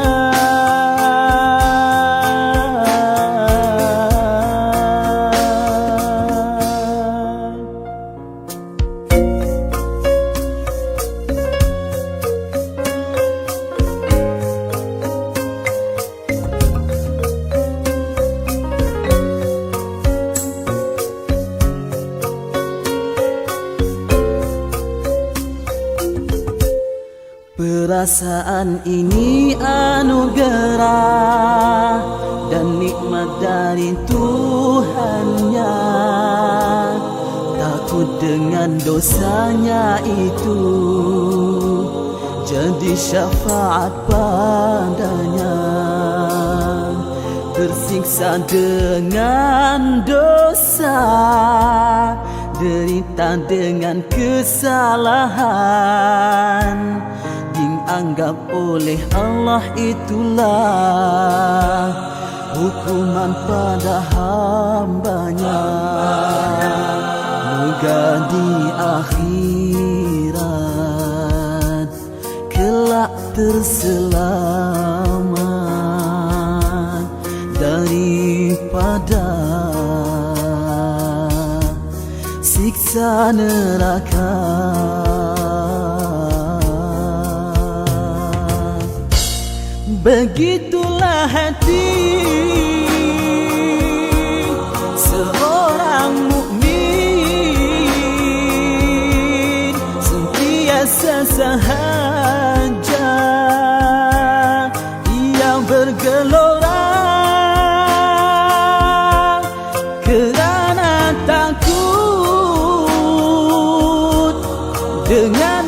Perasaan ini anugerah dan nikmat dari Tuhannya. Takut dengan dosanya itu jadi syafaat padanya. Tersiksa dengan dosa, derita dengan kesalahan, dianggap oleh Allah itulah hukuman pada hambanya. Moga di akhirat kelak terselamat daripada siksa neraka. Begitulah hati seorang mukmin, sentiasa sahaja ia bergelora kerana takut dengan